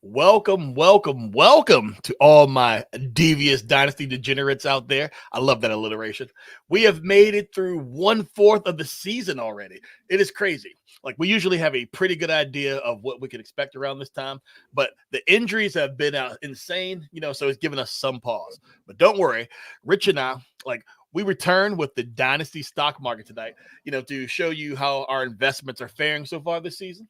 Welcome to all my devious Dynasty degenerates out there. I love that alliteration. We have made it through 1/4 of the season already. It is crazy. Like, we usually have a pretty good idea of what we can expect around this time, but the injuries have been insane, so it's given us some pause. But don't worry, Rich and I, we return with the Dynasty stock market tonight, to show you how our investments are faring so far this season.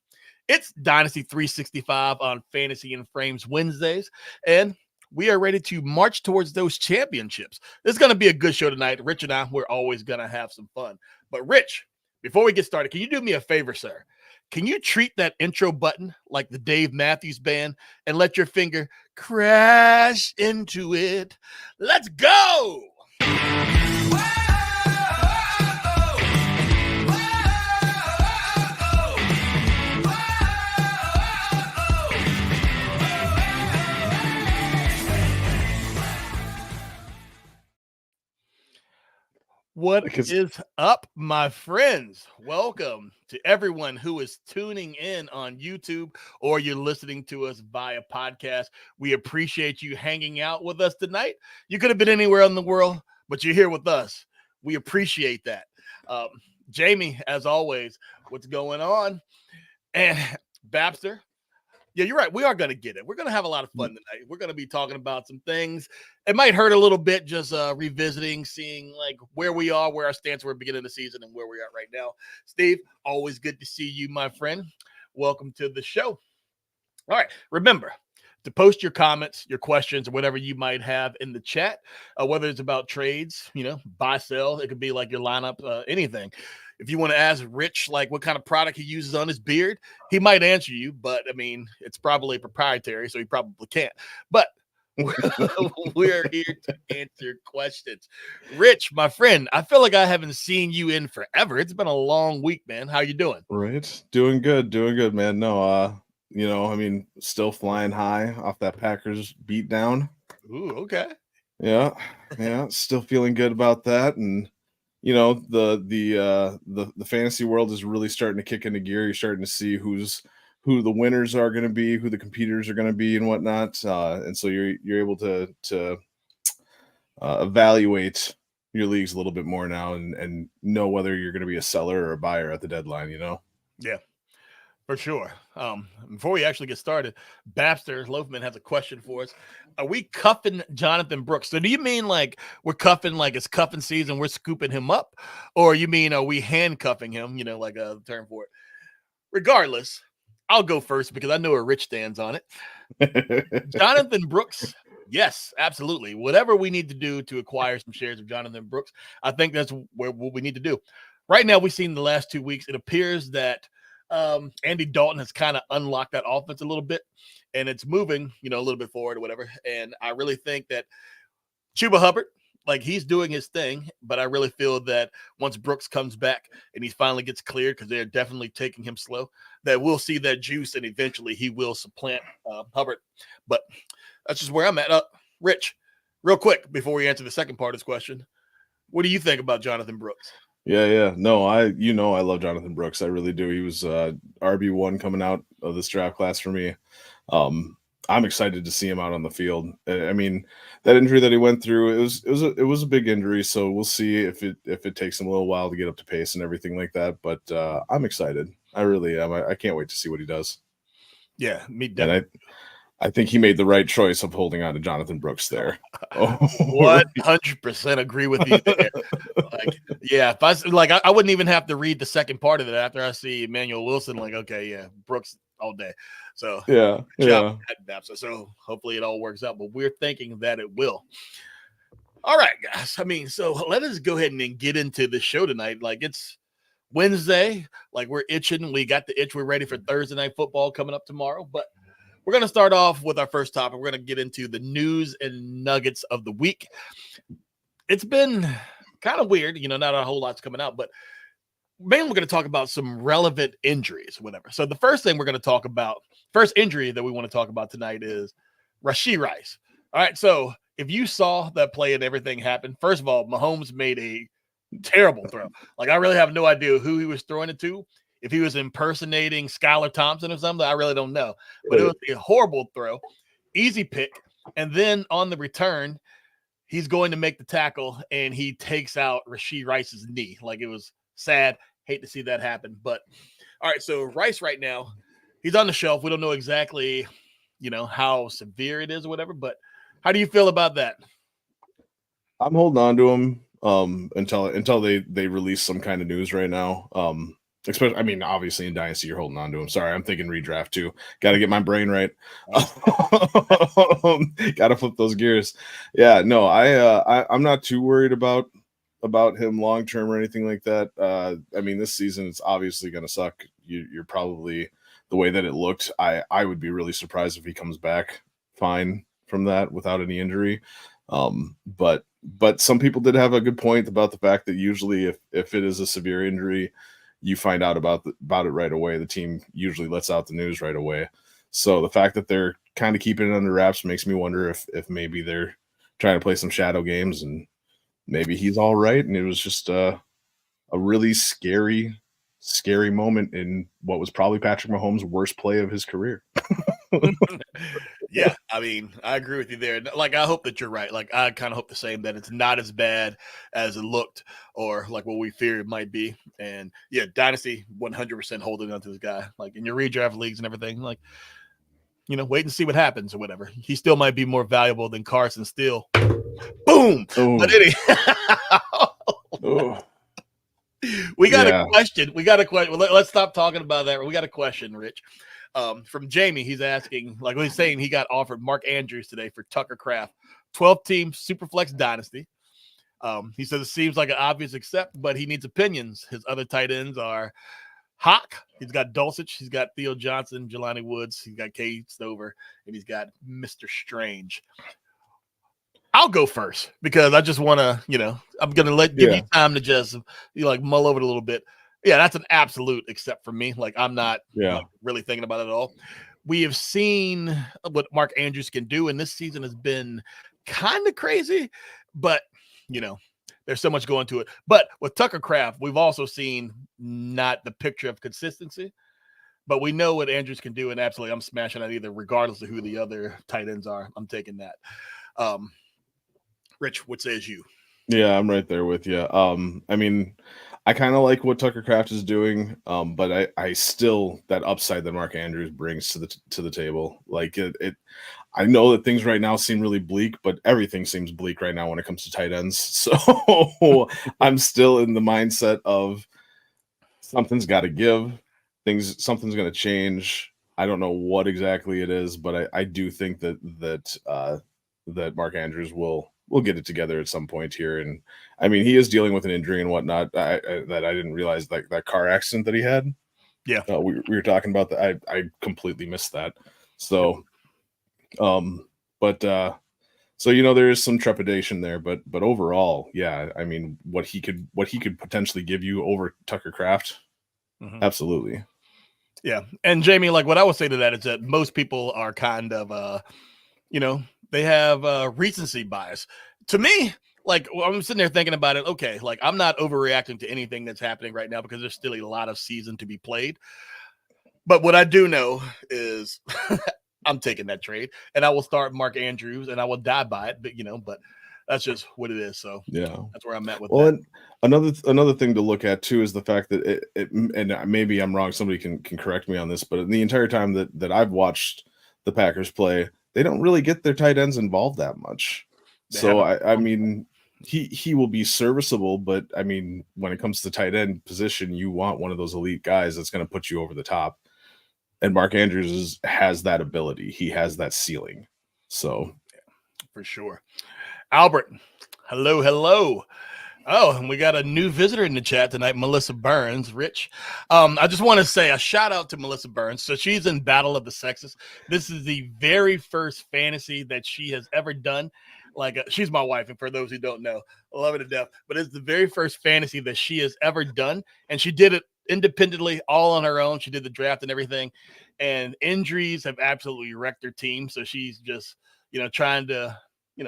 It's Dynasty 365 on Fantasy and Frames Wednesdays, and we are ready to march towards those championships. This is going to be a good show tonight. Rich and I, we're always going to have some fun. But Rich, before we get started, can you do me a favor, sir? Can you treat that intro button like the Dave Matthews Band and let your finger crash into it? Let's go! What is up, my friends? Welcome to everyone who is tuning in on YouTube or you're listening to us via podcast. We appreciate you hanging out with us tonight. You could have been anywhere in the world, but you're here with us. We appreciate that. Jamie, as always, what's going on? And Babster. Yeah, you're right. We are going to get it. We're going to have a lot of fun tonight. We're going to be talking about some things. It might hurt a little bit just revisiting, seeing where we are, where our stance were at the beginning of the season and where we are right now. Steve, always good to see you, my friend. Welcome to the show. All right. Remember to post your comments, your questions, or whatever you might have in the chat, whether it's about trades, buy, sell. It could be like your lineup, anything. If you want to ask Rich, what kind of product he uses on his beard, he might answer you, but it's probably proprietary, so he probably can't. But we're here to answer questions. Rich, my friend, I feel like I haven't seen you in forever. It's been a long week, man. How you doing? Right. Doing good, man. No, still flying high off that Packers beat down. Ooh, okay. Yeah. Still feeling good about that. And the fantasy world is really starting to kick into gear. You're starting to see who the winners are going to be, who the competitors are going to be, and whatnot. And so you're able to evaluate your leagues a little bit more now and know whether you're going to be a seller or a buyer at the deadline. Yeah, for sure. Before we actually get started, Babster Loafman has a question for us. Are we cuffing Jonathan Brooks? So do you mean we're cuffing it's cuffing season, we're scooping him up? Or you mean are we handcuffing him, like a term for it? Regardless, I'll go first because I know where Rich stands on it. Jonathan Brooks, yes, absolutely. Whatever we need to do to acquire some shares of Jonathan Brooks, I think that's what we need to do. Right now, we've seen the last 2 weeks, it appears that Andy Dalton has kind of unlocked that offense a little bit, and it's moving, a little bit forward or whatever. And I really think that Chuba Hubbard, he's doing his thing, but I really feel that once Brooks comes back and he finally gets cleared, because they're definitely taking him slow, that we'll see that juice and eventually he will supplant Hubbard. But that's just where I'm at. Rich, real quick before we answer the second part of this question, what do you think about Jonathan Brooks? Yeah. No, I love Jonathan Brooks. I really do. He was RB1 coming out of this draft class for me. I'm excited to see him out on the field. That injury that he went through, it was a big injury. So we'll see if it takes him a little while to get up to pace and everything like that. But I'm excited. I really am. I can't wait to see what he does. Yeah, me definitely. And I think he made the right choice of holding on to Jonathan Brooks there. 100% agree with you there. If I wouldn't even have to read the second part of it after I see Emmanuel Wilson. Okay, yeah, Brooks all day. So yeah. So hopefully it all works out, but we're thinking that it will. All right, guys. So let us go ahead and get into the show tonight. It's Wednesday. We're itching. We got the itch. We're ready for Thursday night football coming up tomorrow, but we're going to start off with our first topic. We're going to get into the news and nuggets of the week. It's been kind of weird, not a whole lot's coming out, but mainly we're going to talk about some relevant injuries, whatever. So the first thing we're going to talk about, first injury that we want to talk about tonight is Rashee Rice. All right, so if you saw that play and everything happened, first of all, Mahomes made a terrible throw. I really have no idea who he was throwing it to. if he was impersonating Skylar Thompson or something. I really don't know. But it was a horrible throw, easy pick. And then on the return, he's going to make the tackle, and he takes out Rashee Rice's knee. Like, it was sad. Hate to see that happen. But, all right, so Rice right now, he's on the shelf. We don't know exactly, how severe it is or whatever. But how do you feel about that? I'm holding on to him until they release some kind of news right now. Especially, I mean, obviously in Dynasty, you're holding on to him. Sorry, I'm thinking redraft too. Got to get my brain right. Got to flip those gears. Yeah, no, I'm not too worried about him long term or anything like that. I mean, this season it's obviously going to suck. You're probably, the way that it looked, I would be really surprised if he comes back fine from that without any injury. But some people did have a good point about the fact that usually if it is a severe injury, you find out about it right away. The team usually lets out the news right away. So the fact that they're kind of keeping it under wraps makes me wonder if maybe they're trying to play some shadow games, and maybe he's all right. And it was just a really scary moment in what was probably Patrick Mahomes' worst play of his career. Yeah, I mean, I agree with you there. Like, I hope that you're right. Like, I kind of hope the same, that it's not as bad as it looked or like what we fear it might be. And yeah, Dynasty 100% holding on to this guy, like in your redraft leagues and everything. Like, wait and see what happens or whatever. He still might be more valuable than Carson Steele. Boom. Oh. But we got a question. Well, let's stop talking about that. We got a question, Rich. From Jamie, he's asking, like, he's saying he got offered Mark Andrews today for Tucker Kraft, 12-team Superflex Dynasty. He says it seems like an obvious accept, but he needs opinions. His other tight ends are Hawk. He's got Dulcich. He's got Theo Johnson, Jelani Woods. He's got Cade Stover, and he's got Mr. Strange. I'll go first because I just want to, I'm going to give you time to just mull over it a little bit. Yeah, that's an absolute except for me. Like, I'm not really thinking about it at all. We have seen what Mark Andrews can do, and this season has been kind of crazy, but, there's so much going to it. But with Tucker Kraft, we've also seen not the picture of consistency, but we know what Andrews can do, and absolutely I'm smashing that either, regardless of who the other tight ends are. I'm taking that. Rich, what says you? Yeah, I'm right there with you. I mean, I kind of like what Tucker Kraft is doing, but I still, that upside that Mark Andrews brings to the table, like it. I know that things right now seem really bleak, but everything seems bleak right now when it comes to tight ends. So I'm still in the mindset of something's got to give. Something's going to change. I don't know what exactly it is, but I do think that Mark Andrews will get it together at some point here. And I mean, he is dealing with an injury and whatnot that I didn't realize, like that car accident that he had. Yeah. We were talking about that. I completely missed that. So, so, there is some trepidation there, but overall, yeah, I mean, what he could potentially give you over Tucker Kraft. Mm-hmm. Absolutely. Yeah. And Jamie, like, what I would say to that is that most people are kind of, they have recency bias. To me, like, I'm sitting there thinking about it. Okay, like, I'm not overreacting to anything that's happening right now because there's still a lot of season to be played. But what I do know is I'm taking that trade, and I will start Mark Andrews, and I will die by it. But that's just what it is. So yeah, that's where I'm at with that. And another thing to look at too is the fact that it and maybe I'm wrong. Somebody can correct me on this, but in the entire time that I've watched the Packers play, they don't really get their tight ends involved that much. So I mean, he will be serviceable, but I mean, when it comes to tight end position, you want one of those elite guys that's going to put you over the top. And Mark Andrews has that ability. He has that ceiling. So, for sure. Albert, hello. Oh, and we got a new visitor in the chat tonight, Melissa Burns. Rich, I just want to say a shout out to Melissa Burns. So she's in Battle of the Sexes. This is the very first fantasy that she has ever done. Like, she's my wife, and for those who don't know, I love her to death. But it's the very first fantasy that she has ever done, and she did it independently, all on her own. She did the draft and everything, and injuries have absolutely wrecked her team. So she's just, trying to,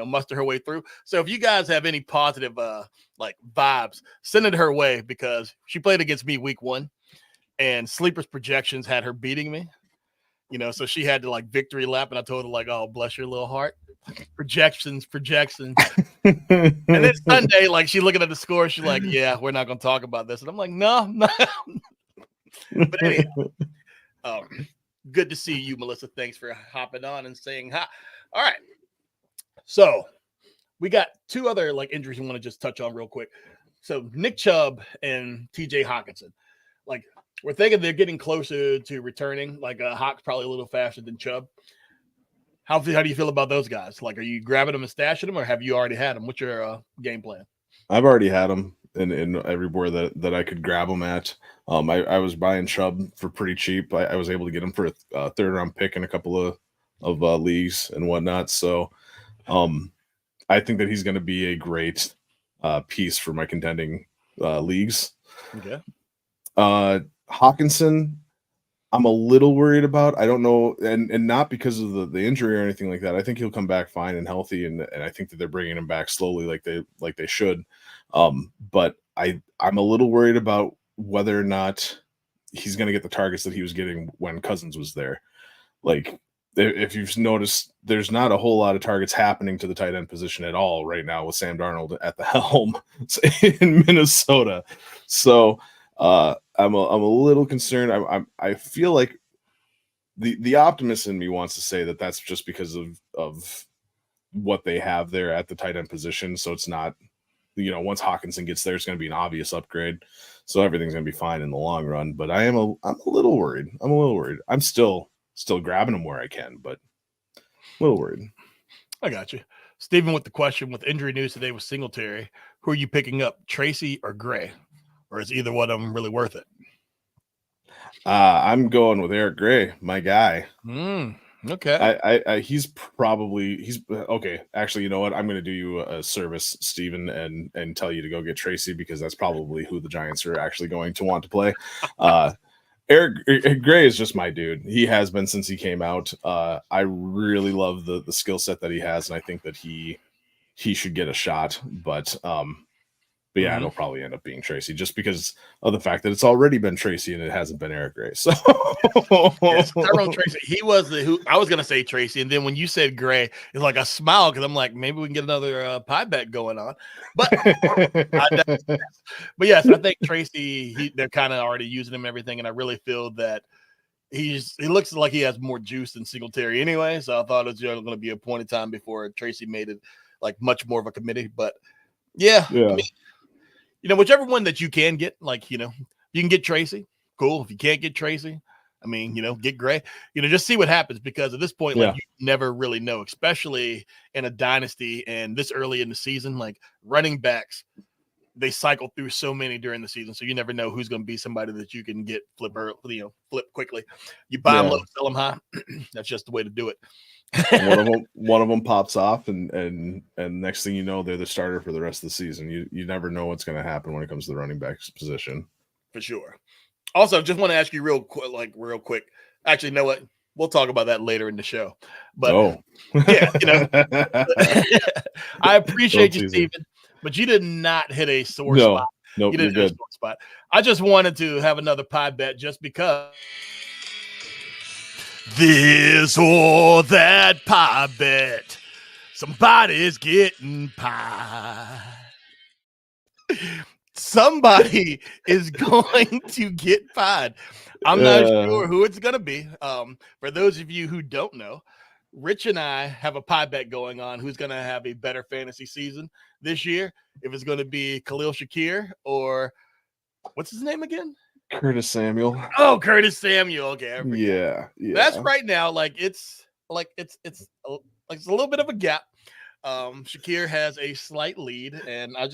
muster her way through. So if you guys have any positive, vibes, send it her way, because she played against me week 1 and Sleeper's projections had her beating me. So she had to like victory lap, and I told her like, "Oh, bless your little heart." Projections. And then Sunday, like she looking at the score, she's like, "Yeah, we're not gonna talk about this." And I'm like, "No." But anyhow, good to see you, Melissa. Thanks for hopping on and saying hi. All right, so we got two other like injuries we want to just touch on real quick. So Nick Chubb and TJ Hawkinson, like we're thinking they're getting closer to returning. Like Hawk's probably a little faster than Chubb. How do you feel about those guys? Like, are you grabbing them and stashing them, or have you already had them? What's your game plan? I've already had them in everywhere that I could grab them at. I was buying Chubb for pretty cheap. I was able to get him for a third round pick in a couple of leagues and whatnot. So I think that he's going to be a great piece for my contending leagues. Okay. Hawkinson, I'm a little worried about. I don't know, and not because of the injury or anything like that. I think he'll come back fine and healthy, and I think that they're bringing him back slowly, like they should. But I'm a little worried about whether or not he's going to get the targets that he was getting when Cousins was there. Like, if you've noticed, there's not a whole lot of targets happening to the tight end position at all right now with Sam Darnold at the helm in Minnesota. So I'm a little concerned. I feel like the optimist in me wants to say that that's just because of what they have there at the tight end position. So it's not, once Hawkinson gets there, it's going to be an obvious upgrade. So everything's going to be fine in the long run. But I'm a little worried. I'm still grabbing them where I can, but a little worried. I got you. Stephen with the question, with injury news today with Singletary, who are you picking up, Tracy or Gray? Or is either one of them really worth it? I'm going with Eric Gray, my guy. Okay. He's okay. Actually, you know what? I'm going to do you a service, Steven, and tell you to go get Tracy, because that's probably who the Giants are actually going to want to play. Eric Gray is just my dude. He has been since he came out. I really love the skill set that he has, and I think that he should get a shot. But yeah, it'll probably end up being Tracy, just because of the fact that it's already been Tracy and it hasn't been Eric Gray. So Tyrone Tracy, he was the who I was gonna say Tracy, and then when you said Gray, it's like a smile, because I'm like, maybe we can get another pie bet going on. But yes, I think Tracy, they're kind of already using him and everything, and I really feel that he looks like he has more juice than Singletary anyway. So I thought it was going to be a point in time before Tracy made it like much more of a committee. But yeah. I mean, whichever one that you can get, like, you can get Tracy. Cool. If you can't get Tracy, I mean, get Gray. Just see what happens, because at this point, like, you never really know, especially in a dynasty and this early in the season. Like, running backs, they cycle through so many during the season, so you never know who's going to be somebody that you can get flip quickly. You buy them low, sell them high. That's just the way to do it. one of them pops off, and next thing you know, they're the starter for the rest of the season. You never know what's going to happen when it comes to the running back position. For sure. Also, just want to ask you real quick. Actually, you know what? We'll talk about that later in the show. But yeah, I appreciate you, Steven, but you did not hit a sore spot. No, you didn't hit a sore spot. I just wanted to have another pie bet, just because. This or that pie bet. Somebody's getting pie. Somebody is going to get pied. I'm not sure who it's going to be. For those of you who don't know, Rich and I have a pie bet going on who's going to have a better fantasy season this year. If it's going to be Khalil Shakir or what's his name again? Curtis Samuel. Oh, Curtis Samuel. Okay. Yeah. That's right now. It's a little bit of a gap. Shakir has a slight lead, and I'm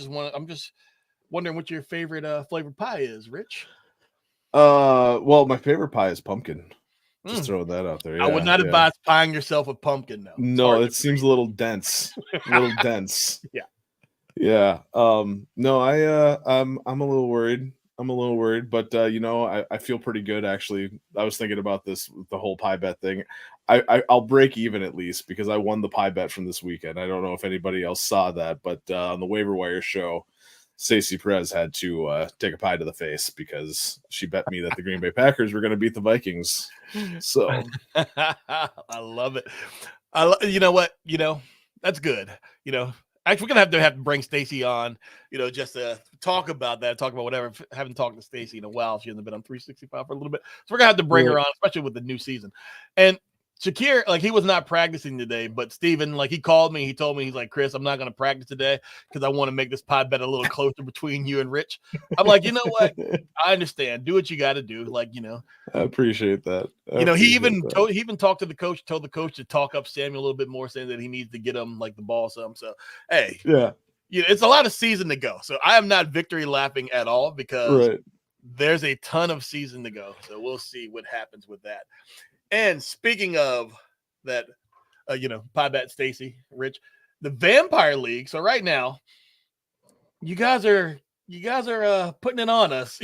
just wondering what your favorite flavored pie is, Rich. Well, my favorite pie is pumpkin. Just throwing that out there. I would not advise pieing yourself with pumpkin, though. No, it seems a little dense. Yeah. No, I'm a little worried. But I feel pretty good, actually. I was thinking about this, the whole pie bet thing. I'll break even at least, because I won the pie bet from this weekend. I don't know if anybody else saw that, but on the Waiver Wire show, Stacey Perez had to take a pie to the face because she bet me that the Green Bay Packers were going to beat the Vikings. So I love it. You know what? That's good. Actually, we're gonna have to bring Stacey on, just to talk about that, talk about whatever. Haven't talked to Stacey in a while. She hasn't been on 365 for a little bit, so we're gonna have to bring her on, especially with the new season. And Shakir, he was not practicing today, but Steven, he called me. He told me, he's like, Chris, I'm not going to practice today because I want to make this pod bet a little closer between you and Rich. I'm like, you know what? I understand. Do what you got to do. I appreciate that. He even talked to the coach, told the coach to talk up Samuel a little bit more, saying that he needs to get him the ball some. So, hey, it's a lot of season to go. So I am not victory lapping at all because there's a ton of season to go. So we'll see what happens with that. And speaking of that, pod bet Stacey, Rich, the Vampire League. So right now, you guys are putting it on us.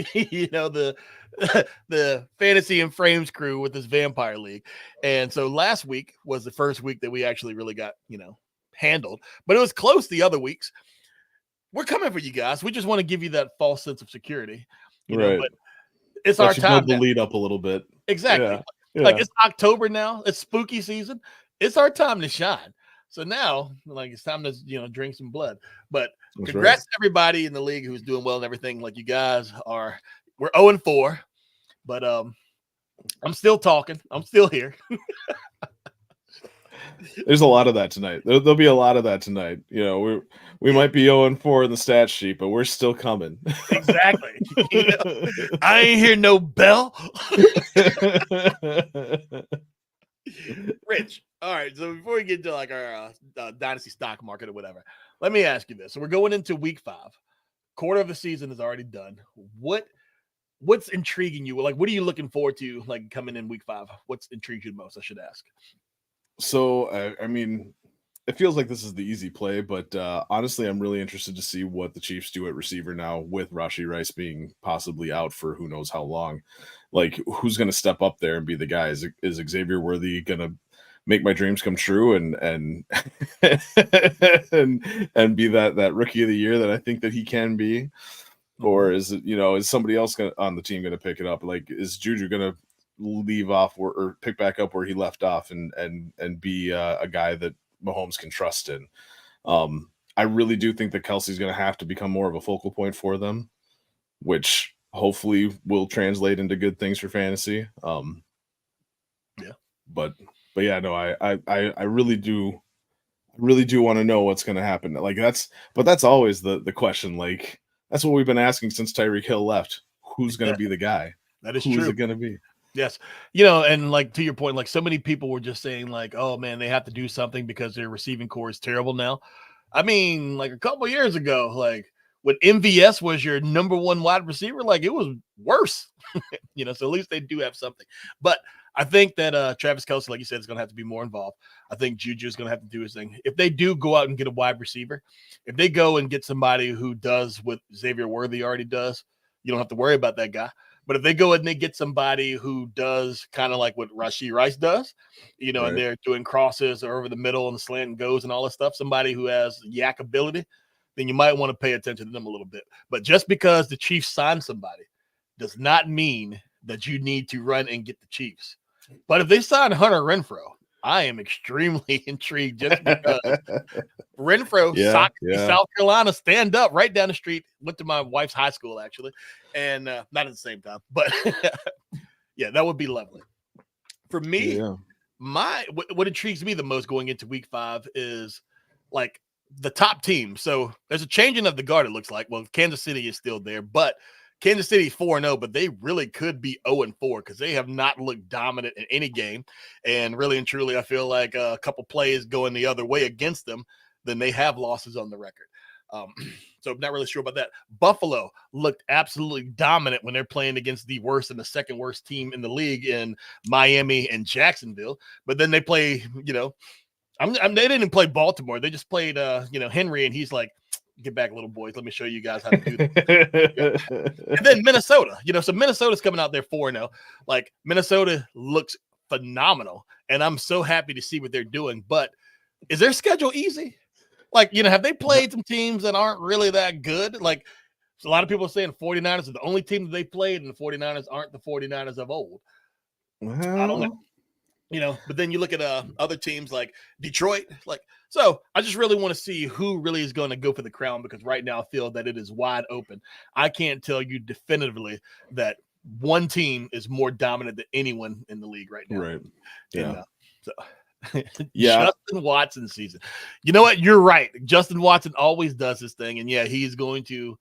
The Fantasy and Frames crew with this Vampire League. And so last week was the first week that we actually really got handled, but it was close the other weeks. We're coming for you guys. We just want to give you that false sense of security, but it's our time. The lead up a little bit. Exactly. Yeah. It's October now. It's spooky season. It's our time to shine. So now, it's time to drink some blood. But congrats to everybody in the league who's doing well and everything. You guys are. We're 0-4, but I'm still talking. I'm still here. There's a lot of that tonight. There'll be a lot of that tonight. We might be 0-4 in the stat sheet, but we're still coming. Exactly. I ain't hear no bell. Rich. All right. So before we get to our Dynasty stock market or whatever, let me ask you this. So we're going into week 5. Quarter of the season is already done. What's intriguing you? What are you looking forward to coming in week 5? What's intrigued you the most? I should ask. So, I mean, it feels like this is the easy play, but honestly, I'm really interested to see what the Chiefs do at receiver now with Rashee Rice being possibly out for who knows how long. Who's going to step up there and be the guy? Is Xavier Worthy going to make my dreams come true and and be that rookie of the year that I think that he can be? Or is it, is somebody else on the team going to pick it up? Is Juju going to leave off or pick back up where he left off and be a guy that Mahomes can trust in? I really do think that Kelsey's going to have to become more of a focal point for them, which hopefully will translate into good things for fantasy. But yeah, no, I really do want to know what's going to happen. That's always the question. That's what we've been asking since Tyreek Hill left. Who's going to be the guy? That is true. Who's it going to be? Yes. And to your point, so many people were just saying oh man, they have to do something because their receiving core is terrible now. I mean, a couple of years ago, when MVS was your number one wide receiver, it was worse, so at least they do have something. But I think that Travis Kelce, like you said, is going to have to be more involved. I think Juju is going to have to do his thing. If they do go out and get a wide receiver, if they go and get somebody who does what Xavier Worthy already does, you don't have to worry about that guy. But if they go and they get somebody who does kind of like what Rashee Rice does, and they're doing crosses or over the middle and the slant and goes and all that stuff, somebody who has yak ability, then you might want to pay attention to them a little bit. But just because the Chiefs signed somebody does not mean that you need to run and get the Chiefs. But if they sign Hunter Renfrow, I am extremely intrigued just because Renfrow, South Carolina, stand up right down the street. Went to my wife's high school, actually, and not at the same time. But, that would be lovely. For me, what intrigues me the most going into week 5 is, the top team. So there's a changing of the guard, it looks like. Well, Kansas City is still there, but Kansas City 4-0, but they really could be 0-4 because they have not looked dominant in any game. And really and truly, I feel like a couple plays going the other way against them, then they have losses on the record. So I'm not really sure about that. Buffalo looked absolutely dominant when they're playing against the worst and the second worst team in the league in Miami and Jacksonville. But then they play, they didn't play Baltimore. They just played, Henry, and he's like, get back, little boys. Let me show you guys how to do this. And then Minnesota, so Minnesota's coming out there 4-0. Minnesota looks phenomenal, and I'm so happy to see what they're doing. But is their schedule easy? Have they played some teams that aren't really that good? So a lot of people are saying 49ers are the only team that they played, and the 49ers aren't the 49ers of old. Well, I don't know. But then you look at other teams like Detroit. So I just really want to see who really is going to go for the crown, because right now I feel that it is wide open. I can't tell you definitively that one team is more dominant than anyone in the league right now. Right. Yeah. And, so yeah. Justin Watson season. You know what? You're right. Justin Watson always does this thing, and yeah, he's going to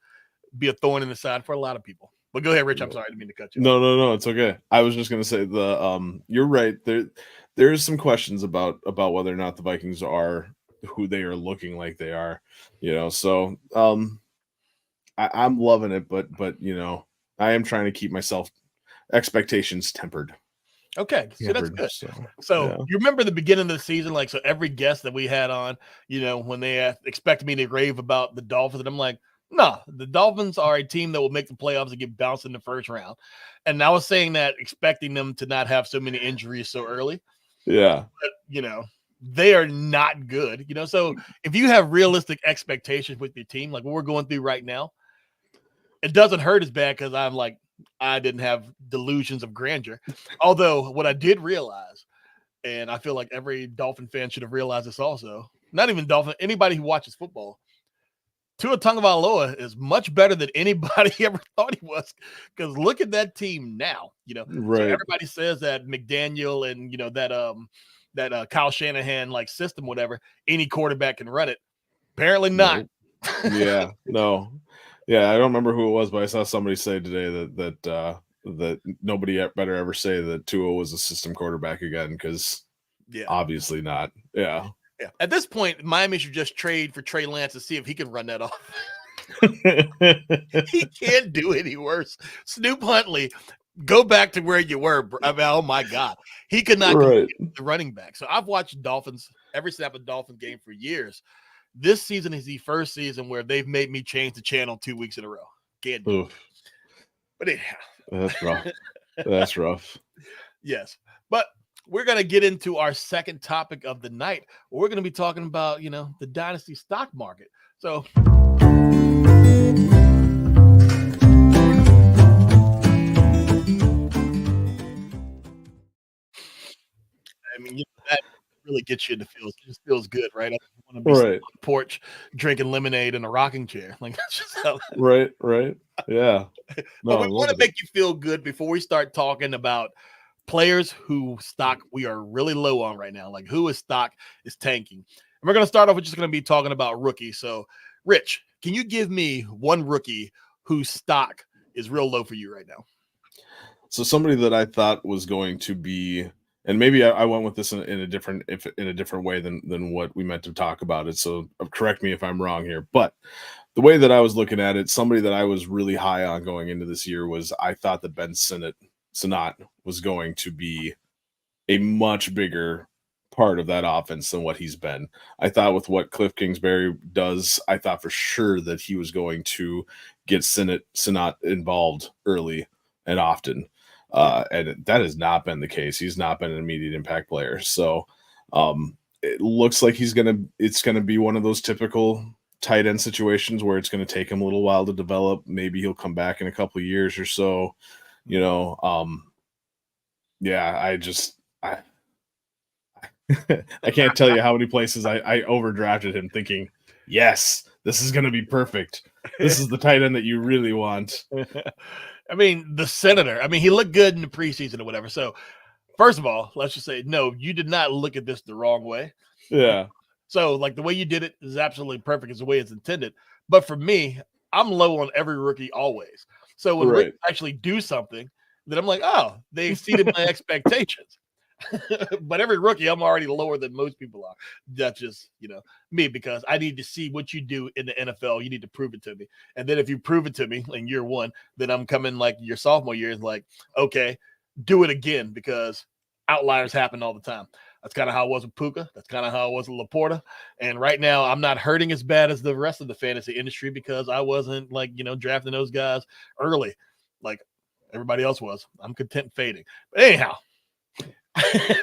be a thorn in the side for a lot of people. But go ahead, Rich. I'm sorry, I didn't mean to cut you. No, it's okay. I was just gonna say you're right. There's some questions about whether or not the Vikings are who they are looking like they are. So I'm loving it, but I am trying to keep myself expectations tempered. Okay, so that's good. So yeah. You remember the beginning of the season, so every guest that we had on, when they expected me to rave about the Dolphins, and I'm like, no, the Dolphins are a team that will make the playoffs and get bounced in the first round. And I was saying that expecting them to not have so many injuries so early. Yeah. But, they are not good. So if you have realistic expectations with your team, like what we're going through right now, it doesn't hurt as bad because I didn't have delusions of grandeur. Although what I did realize, and I feel like every Dolphin fan should have realized this also, not even Dolphin, anybody who watches football, Tua Tagovailoa is much better than anybody ever thought he was. Because look at that team now. Right. So everybody says that McDaniel and that Kyle Shanahan system, whatever, any quarterback can run it. Apparently not. Yeah, no. Yeah, I don't remember who it was, but I saw somebody say today that nobody better ever say that Tua was a system quarterback again, because obviously not. Yeah. Yeah. At this point, Miami should just trade for Trey Lance to see if he can run that off. He can't do any worse. Snoop Huntley, go back to where you were. I mean, oh my God, he could not get the running back. So I've watched Dolphins every snap of Dolphins game for years. This season is the first season where they've made me change the channel 2 weeks in a row. Can't do it. But anyhow, that's rough. That's rough. Yes, but we're going to get into our second topic of the night. We're going to be talking about, the Dynasty stock market. So that really gets you in the feels. It just feels good, right? I want to be on the porch drinking lemonade in a rocking chair. That's just how Right. Yeah. No, but we want to make you feel good before we start talking about players whose stock we are really low on right now, whose stock is tanking. And we're going to start off with just going to be talking about rookies. So, Rich, can you give me one rookie whose stock is real low for you right now? So somebody that I thought was going to be, and maybe I went with this in a different way than what we meant to talk about it. So correct me if I'm wrong here, but the way that I was looking at it, somebody that I was really high on going into this year was, I thought that Ben Sinnott was going to be a much bigger part of that offense than what he's been. I thought with what Cliff Kingsbury does, I thought for sure that he was going to get Sinnott involved early and often. And that has not been the case. He's not been an immediate impact player. So it looks like it's going to be one of those typical tight end situations where it's going to take him a little while to develop. Maybe he'll come back in a couple of years or so. I can't tell you how many places I overdrafted him thinking, yes, this is going to be perfect. This is the tight end that you really want. I mean, the Senator, he looked good in the preseason or whatever. So first of all, let's just say, no, you did not look at this the wrong way. Yeah. So the way you did it is absolutely perfect. It's the way it's intended. But for me, I'm low on every rookie always. So when rookies actually do something, then I'm like, oh, they exceeded my expectations. But every rookie, I'm already lower than most people are. That's just, me, because I need to see what you do in the NFL. You need to prove it to me. And then if you prove it to me in year one, then I'm coming your sophomore year is okay, do it again, because outliers happen all the time. That's kind of how it was with Puka. That's kind of how it was with Laporta. And right now, I'm not hurting as bad as the rest of the fantasy industry because I wasn't drafting those guys early like everybody else was. I'm content fading. But anyhow,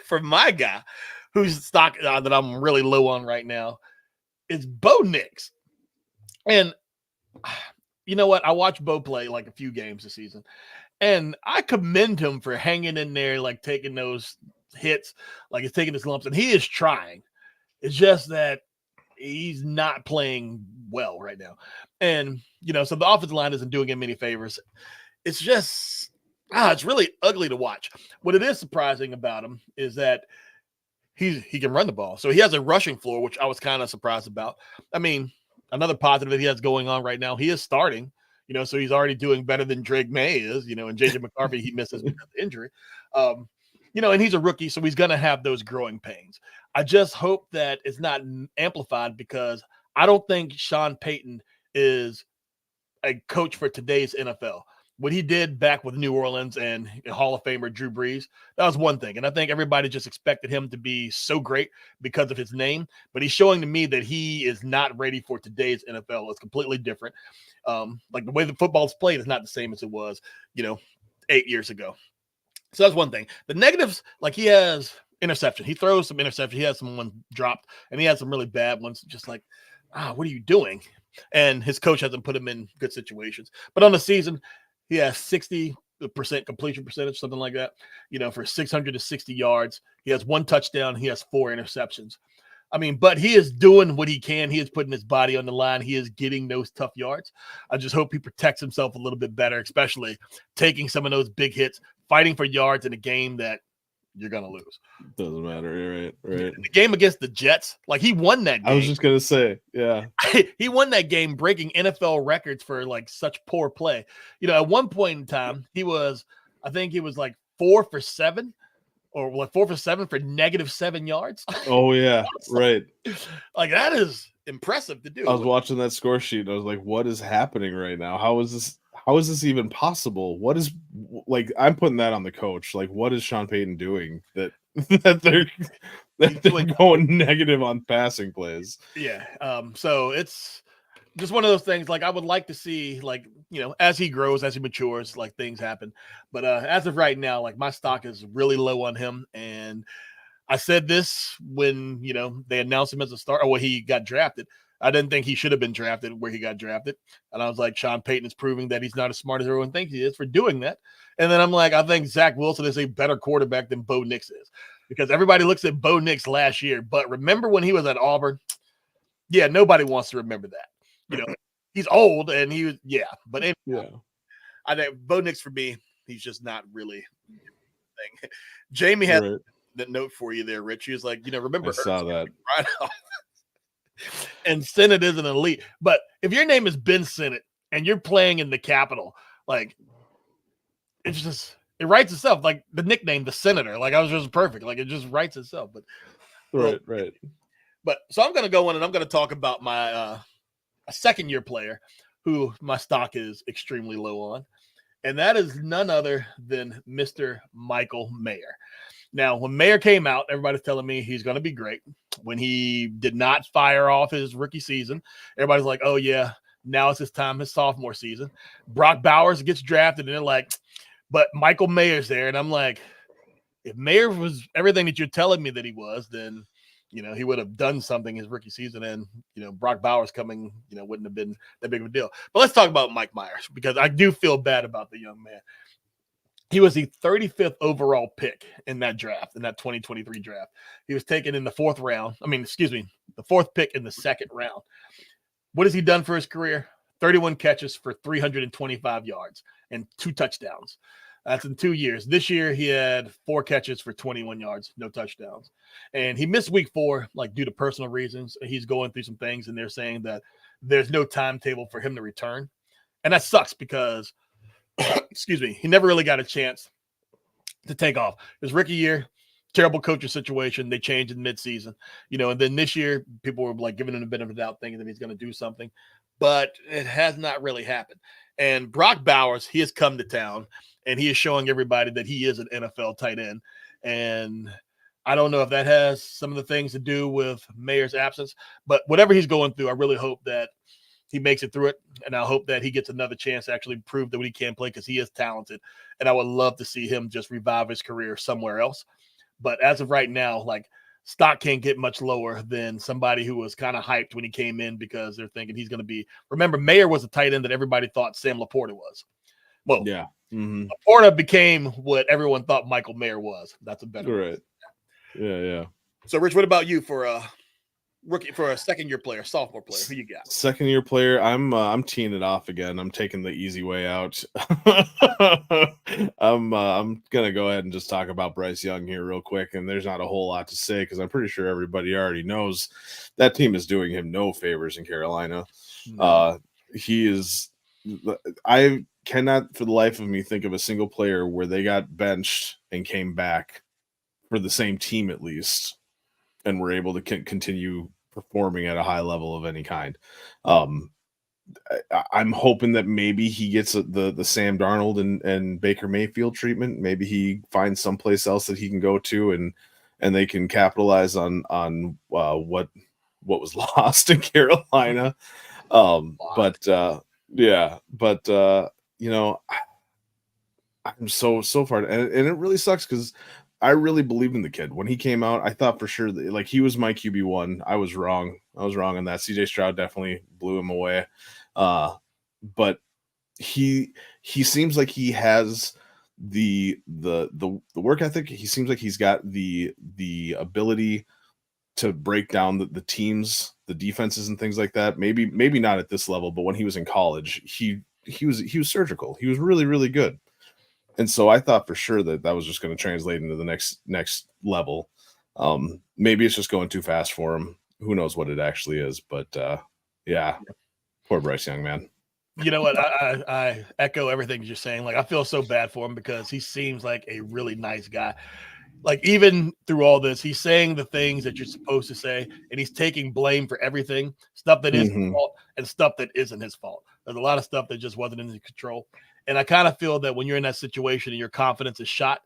for my guy whose stock that I'm really low on right now is Bo Nix. And you know what? I watched Bo play like a few games this season, and I commend him for hanging in there, like taking those hits, like he's taking his lumps, and he is trying. It's just that he's not playing well right now. And, so the offensive line isn't doing him any favors. It's just, it's really ugly to watch. What it is surprising about him is that he can run the ball. So he has a rushing floor, which I was kind of surprised about. I mean, another positive that he has going on right now, he is starting, so he's already doing better than Drake May is, and JJ McCarthy, he misses because of injury. And he's a rookie, so he's going to have those growing pains. I just hope that it's not amplified because I don't think Sean Payton is a coach for today's NFL. What he did back with New Orleans and Hall of Famer Drew Brees, that was one thing. And I think everybody just expected him to be so great because of his name. But he's showing to me that he is not ready for today's NFL. It's completely different. Like the way the football's played is not the same as it was, 8 years ago. So that's one thing. The negatives, like he has interception. He throws some interception. He has some one dropped, and he has some really bad ones. Just like, what are you doing? And his coach hasn't put him in good situations. But on the season, he has 60% completion percentage, something like that, for 660 yards. He has 1 touchdown. He has 4 interceptions. I mean, but he is doing what he can. He is putting his body on the line. He is getting those tough yards. I just hope he protects himself a little bit better, especially taking some of those big hits, fighting for yards in a game that you're going to lose. Doesn't matter. Right. The game against the Jets, like he won that game. I was just going to say, yeah. He won that game breaking NFL records for like such poor play. At one point in time, I think he was like 4 for 7 or like 4 for 7 for -7 yards. Oh, yeah. Right. Like that is impressive to do. I was watching that score sheet and I was like, what is happening right now? How is this even possible? What is like, I'm putting that on the coach. Like, what is Sean Payton doing that they're going negative on passing plays? Yeah. So it's just one of those things. Like I would like to see, like, as he grows, as he matures, like things happen. But as of right now, like my stock is really low on him. And I said this when, they announced him as a starter, or he got drafted. I didn't think he should have been drafted where he got drafted. And I was like, Sean Payton is proving that he's not as smart as everyone thinks he is for doing that. And then I'm like, I think Zach Wilson is a better quarterback than Bo Nix is because everybody looks at Bo Nix last year. But remember when he was at Auburn? Yeah, nobody wants to remember that. He's old and he was, But anyway, I think Bo Nix for me, he's just not really thing. Jamie had that note for you there, Rich. He was like, remember, I saw that. Right off. And Senate is an elite. But if your name is Ben Senate and you're playing in the Capitol, like it's just it writes itself. Like the nickname, the Senator. Like I was just perfect. Like it just writes itself. But right. But so I'm gonna go in and I'm gonna talk about my a second-year player who my stock is extremely low on, and that is none other than Mr. Michael Mayer. Now, when Mayer came out, everybody's telling me he's going to be great. When he did not fire off his rookie season, everybody's like, oh, yeah, now it's his time, his sophomore season. Brock Bowers gets drafted, and they're like, but Michael Mayer's there. And I'm like, if Mayer was everything that you're telling me that he was, then, he would have done something his rookie season. And, Brock Bowers coming, wouldn't have been that big of a deal. But let's talk about Mike Myers because I do feel bad about the young man. He was the 35th overall pick in that draft, in that 2023 draft. He was taken in the 4th round. The 4th pick in the 2nd round. What has he done for his career? 31 catches for 325 yards and 2 touchdowns. That's in 2 years. This year, he had 4 catches for 21 yards, no touchdowns. And he missed week 4, like due to personal reasons. He's going through some things, and they're saying that there's no timetable for him to return. And that sucks because he never really got a chance to take off. His rookie year, terrible coaching situation. They changed in midseason, and then this year people were like giving him a bit of a doubt thinking that he's going to do something, but it has not really happened. And Brock Bowers, he has come to town and he is showing everybody that he is an NFL tight end. And I don't know if that has some of the things to do with Mayer's absence, but whatever he's going through, I really hope that he makes it through it, and I hope that he gets another chance to actually prove that he can play because he is talented, and I would love to see him just revive his career somewhere else. But as of right now, like stock can't get much lower than somebody who was kind of hyped when he came in because they're thinking he's going to be. Remember, Mayer was a tight end that everybody thought Sam Laporta was. Well, yeah, Laporta became what everyone thought Michael Mayer was. That's a better right. Yeah. So, Rich, what about you for a rookie, for a second-year player, sophomore player? Who you got? Second-year player. I'm teeing it off again. I'm taking the easy way out. I'm gonna go ahead and just talk about Bryce Young here real quick. And there's not a whole lot to say because I'm pretty sure everybody already knows that team is doing him no favors in Carolina. No. He is. I cannot for the life of me think of a single player where they got benched and came back for the same team at least and were able to continue performing at a high level of any kind. I'm hoping that maybe he gets the Sam Darnold and Baker Mayfield treatment. Maybe he finds someplace else that he can go to and they can capitalize on what was lost in Carolina. But you know, I'm so far, and it really sucks because I really believed in the kid when he came out. I thought for sure that like he was my QB1. I was wrong on that. CJ Stroud definitely blew him away. But he seems like he has the work ethic. He seems like he's got the ability to break down the teams, the defenses and things like that. Maybe not at this level, but when he was in college, he was surgical. He was really, really good. And so I thought for sure that was just going to translate into the next level. Maybe it's just going too fast for him. Who knows what it actually is? But yeah, poor Bryce Young, man. You know what? I echo everything you're saying. Like, I feel so bad for him because he seems like a really nice guy. Like, even through all this, he's saying the things that you're supposed to say, and he's taking blame for everything, stuff that is his fault and stuff that isn't his fault. There's a lot of stuff that just wasn't in his control. And I kind of feel that when you're in that situation and your confidence is shot,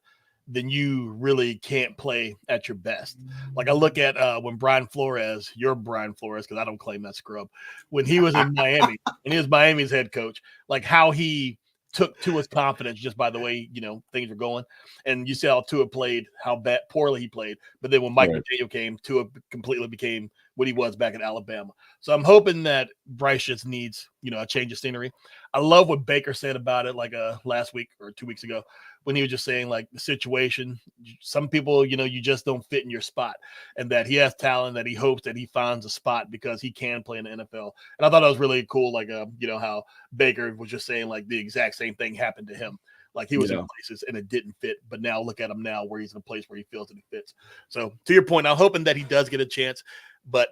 then you really can't play at your best. Like I look at when Brian Flores, your Brian Flores, because I don't claim that scrub, when he was in Miami and he was Miami's head coach, like how he took Tua's confidence just by the way, things were going. And you see how Tua played, how poorly he played. But then when Mike McDaniel came, Tua completely became what he was back in Alabama. So I'm hoping that Bryce just needs, a change of scenery. I love what Baker said about it like last week or 2 weeks ago when he was just saying like the situation, some people, you just don't fit in your spot and that he has talent, that he hopes that he finds a spot because he can play in the NFL. And I thought that was really cool. Like, how Baker was just saying like the exact same thing happened to him. Like he was in places and it didn't fit, but now look at him now where he's in a place where he feels that he fits. So to your point, I'm hoping that he does get a chance, but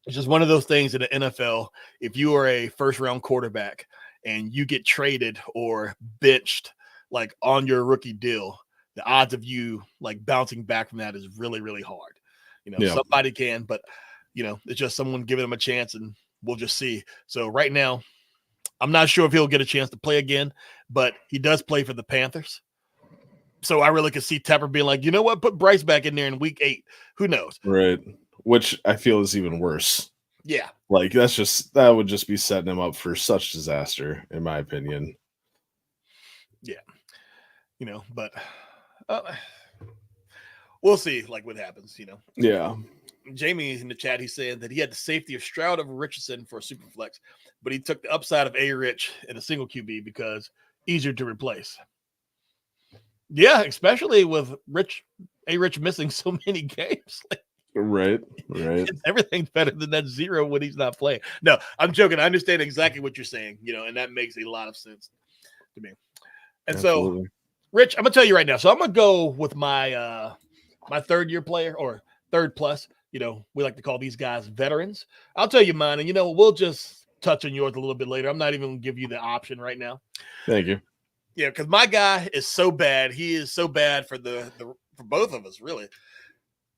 it's just one of those things in the NFL. If you are a first round quarterback and you get traded or benched like on your rookie deal, the odds of you like bouncing back from that is really, really hard. Somebody can, but it's just someone giving him a chance and we'll just see. So right now, I'm not sure if he'll get a chance to play again, but he does play for the Panthers. So I really could see Tepper being like, you know what, put Bryce back in there in week 8. Who knows? Right. Which I feel is even worse. Yeah. Like that would just be setting him up for such disaster, in my opinion. Yeah. But we'll see like what happens, Yeah. Jamie in the chat, he's saying that he had the safety of Stroud over Richardson for a super flex, but he took the upside of A-Rich in a single QB because easier to replace. Yeah, especially with A-Rich missing so many games. Right. Everything's better than that 0 when he's not playing. No, I'm joking. I understand exactly what you're saying, and that makes a lot of sense to me. And Absolutely. So, Rich, I'm going to tell you right now. So I'm going to go with my my third-year player or third plus. We like to call these guys veterans. I'll tell you mine, and we'll just touch on yours a little bit later. I'm not even going to give you the option right now. Thank you. Yeah, because my guy is so bad. He is so bad for for both of us, really.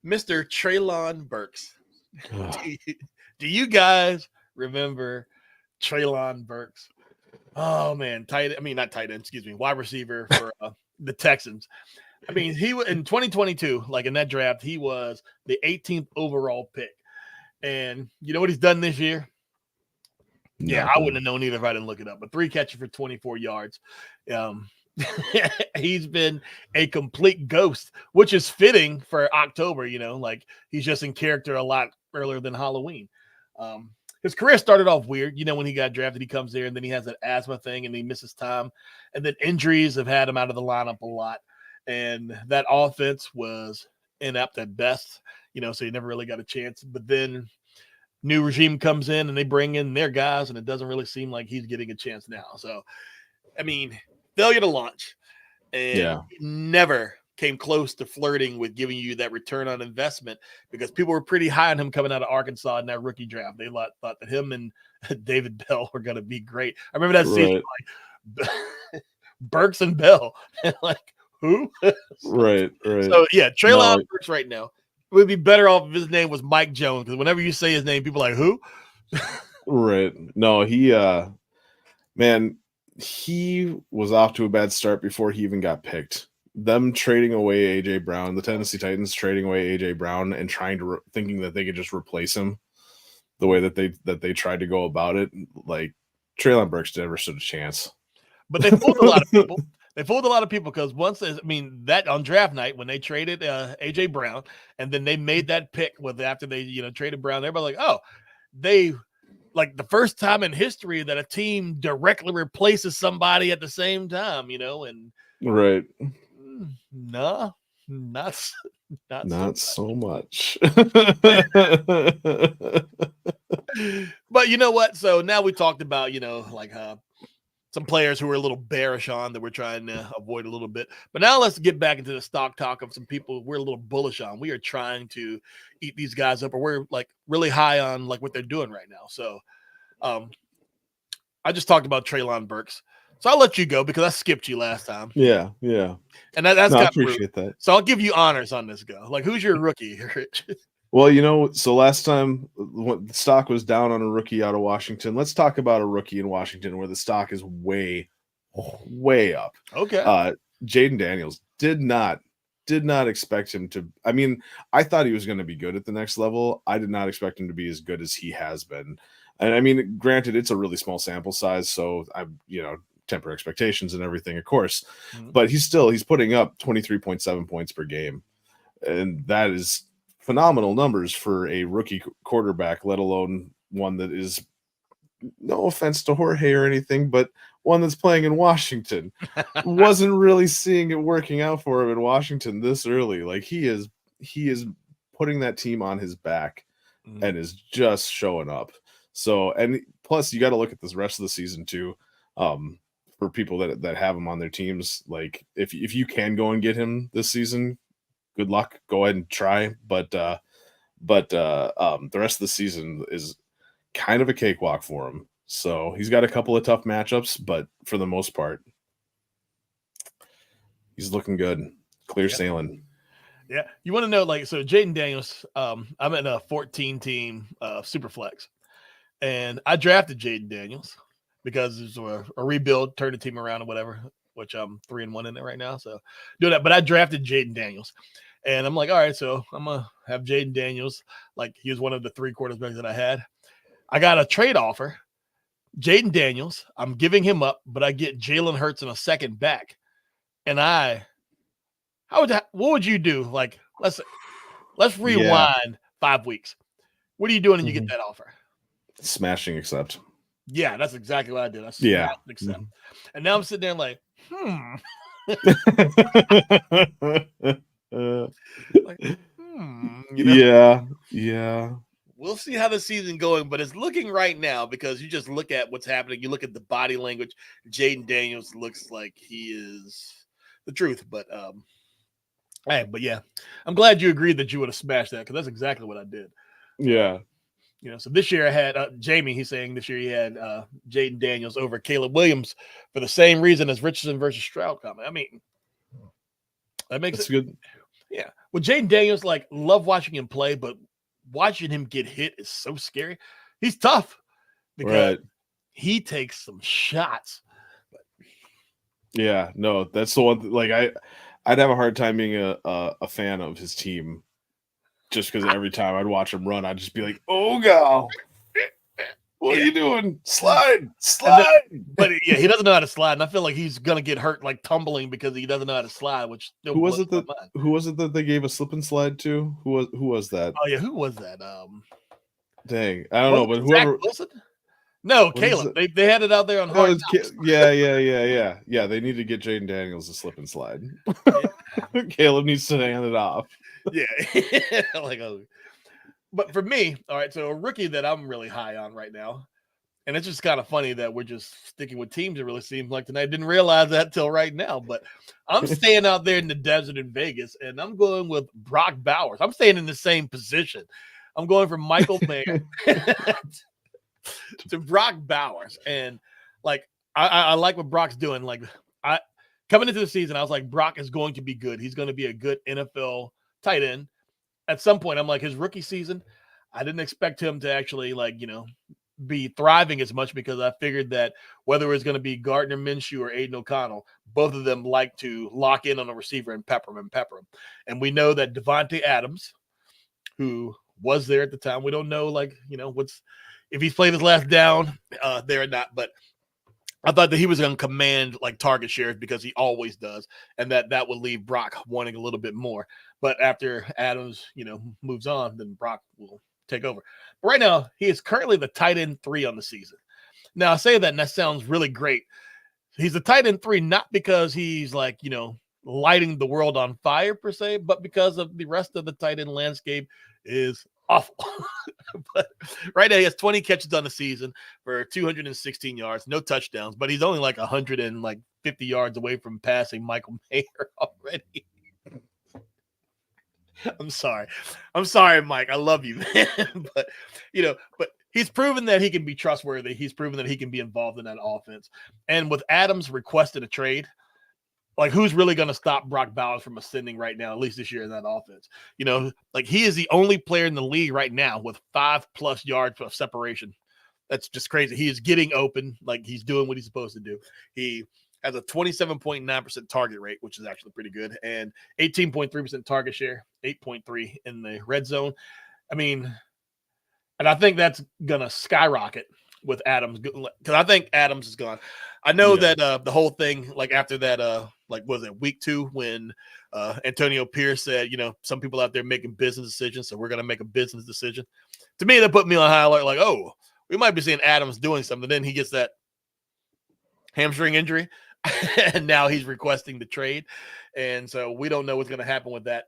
Mr. Treylon Burks. Do you guys remember Treylon Burks? Oh man, not tight end. Excuse me, wide receiver for the Texans. I mean, he was in 2022, like in that draft, he was the 18th overall pick. And you know what he's done this year? Yeah, I wouldn't have known either if I didn't look it up. But 3 catches for 24 yards. He's been a complete ghost, which is fitting for October. Like he's just in character a lot earlier than Halloween. His career started off weird. When he got drafted, he comes there and then he has that asthma thing and he misses time. And then injuries have had him out of the lineup a lot. And that offense was inept at best, so he never really got a chance. But then new regime comes in and they bring in their guys and it doesn't really seem like he's getting a chance now. So, failure to launch and never came close to flirting with giving you that return on investment because people were pretty high on him coming out of Arkansas in that rookie draft. They thought that him and David Bell were going to be great. I remember that season, like Burks and Bell, and like who? Right. So yeah, Treylon Burks right now would be better off if his name was Mike Jones because whenever you say his name, people are like who? Right. No, he was off to a bad start before he even got picked. Them trading away AJ Brown, the Tennessee Titans trading away AJ Brown and thinking that they could just replace him the way that they tried to go about it, like Treylon Burks never stood a chance. But they fooled a lot of people. They fooled a lot of people because that on draft night when they traded AJ Brown and then they made that pick after they traded Brown, everybody like, oh, they like the first time in history that a team directly replaces somebody at the same time, and right. No, not so much. But you know what? So now we talked about, some players who were a little bearish on that we're trying to avoid a little bit. But now let's get back into the stock talk of some people we're a little bullish on. We are trying to eat these guys up, or we're like really high on like what they're doing right now. So I just talked about Treylon Burks. So I'll let you go because I skipped you last time. Yeah. And that's I appreciate that. So I'll give you honors on this go. Like, who's your rookie, Rich? Well, so last time when the stock was down on a rookie out of Washington, let's talk about a rookie in Washington where the stock is way up. Okay. Jaden Daniels did not expect him to. I thought he was going to be good at the next level. I did not expect him to be as good as he has been. And granted, it's a really small sample size, so temper expectations and everything, of course, but he's putting up 23.7 points per game. And that is phenomenal numbers for a rookie quarterback, let alone one that is, no offense to Jorge or anything, but one that's playing in Washington. Wasn't really seeing it working out for him in Washington this early. Like he is putting that team on his back and is just showing up. So, and plus you got to look at this rest of the season too. For people that have him on their teams, like if you can go and get him this season, good luck. Go ahead and try. But the rest of the season is kind of a cakewalk for him. So he's got a couple of tough matchups, but for the most part, he's looking good. Clear sailing. Yeah. You want to know, so Jaden Daniels, I'm in a 14-team Superflex, and I drafted Jaden Daniels because it's a rebuild, turn the team around or whatever, which I'm 3-1 in it right now. So do that. But I drafted Jaden Daniels and I'm like, all right, so I'm going to have Jaden Daniels. Like he was one of the 3 quarterbacks that I had. I got a trade offer. Jaden Daniels, I'm giving him up, but I get Jalen Hurts in a second back. And what would you do? Like, let's rewind 5 weeks. What are you doing when you get that offer? Smashing accept. Yeah, that's exactly what I did. I smashed accept. And now I'm sitting there like, Yeah. We'll see how the season going, but it's looking right now because you just look at what's happening. You look at the body language. Jaden Daniels looks like he is the truth. But but yeah, I'm glad you agreed that you would have smashed that because that's exactly what I did. Yeah. So this year I had Jamie. He's saying this year he had Jaden Daniels over Caleb Williams for the same reason as Richardson versus Stroud comment. That makes it good. Yeah. Well, Jaden Daniels, love watching him play, but watching him get hit is so scary. He's tough because he takes some shots. Yeah, no, that's the one. I'd have a hard time being a fan of his team, just because every time I'd watch him run, I'd just be like, "Oh god!" What are you doing? Slide. But yeah, he doesn't know how to slide, and I feel like he's gonna get hurt like tumbling because he doesn't know how to slide. Which still Who was it blows that my mind. who was it that they gave a slip and slide to? Who was that? Oh yeah, who was that? Dang, I don't know, but Zach whoever. Wilson? No, Was Caleb. it? They had it out there on Oh, hard. yeah. They need to get Jaden Daniels a slip and slide. Yeah. Caleb needs to hand it off. Yeah, like but for me, all right. So a rookie that I'm really high on right now, and it's just kind of funny that we're just sticking with teams. It really seems like tonight. I didn't realize that till right now, but I'm staying out there in the desert in Vegas, and I'm going with Brock Bowers. I'm staying in the same position. I'm going from Michael Mayer to Brock Bowers, and like I like what Brock's doing. Like I coming into the season, I was like, Brock is going to be good. He's going to be a good NFL tight end. At some point, I'm like, his rookie season, I didn't expect him to actually be thriving as much because I figured that whether it's going to be Gardner Minshew or Aiden O'Connell, both of them like to lock in on a receiver and pepper him. And we know that Devontae Adams, who was there at the time, we don't know what's if he's played his last down there or not, but I thought that he was going to command like target shares because he always does, and that would leave Brock wanting a little bit more. But after Adams, moves on, then Brock will take over. But right now, he is currently the tight end 3 on the season. Now I say that, and that sounds really great. He's the tight end 3 not because he's lighting the world on fire per se, but because of the rest of the tight end landscape is awful. But right now he has 20 catches on the season for 216 yards, no touchdowns, but he's only like 150 yards away from passing Michael Mayer already. I'm sorry, Mike. I love you, man. but he's proven that he can be trustworthy. He's proven that he can be involved in that offense. And with Adams requesting a trade, like, who's really going to stop Brock Bowers from ascending right now, at least this year in that offense? He is the only player in the league right now with 5+ yards of separation. That's just crazy. He is getting open. Like, he's doing what he's supposed to do. He has a 27.9% target rate, which is actually pretty good, and 18.3% target share, 8.3 in the red zone. I mean, and I think that's going to skyrocket with Adams, because I think Adams is gone. I know that the whole thing, like after that, was it week 2 when Antonio Pierce said, some people out there making business decisions, so we're going to make a business decision. To me, that put me on high alert, like, oh, we might be seeing Adams doing something. Then he gets that hamstring injury, and now he's requesting the trade. And so we don't know what's going to happen with that.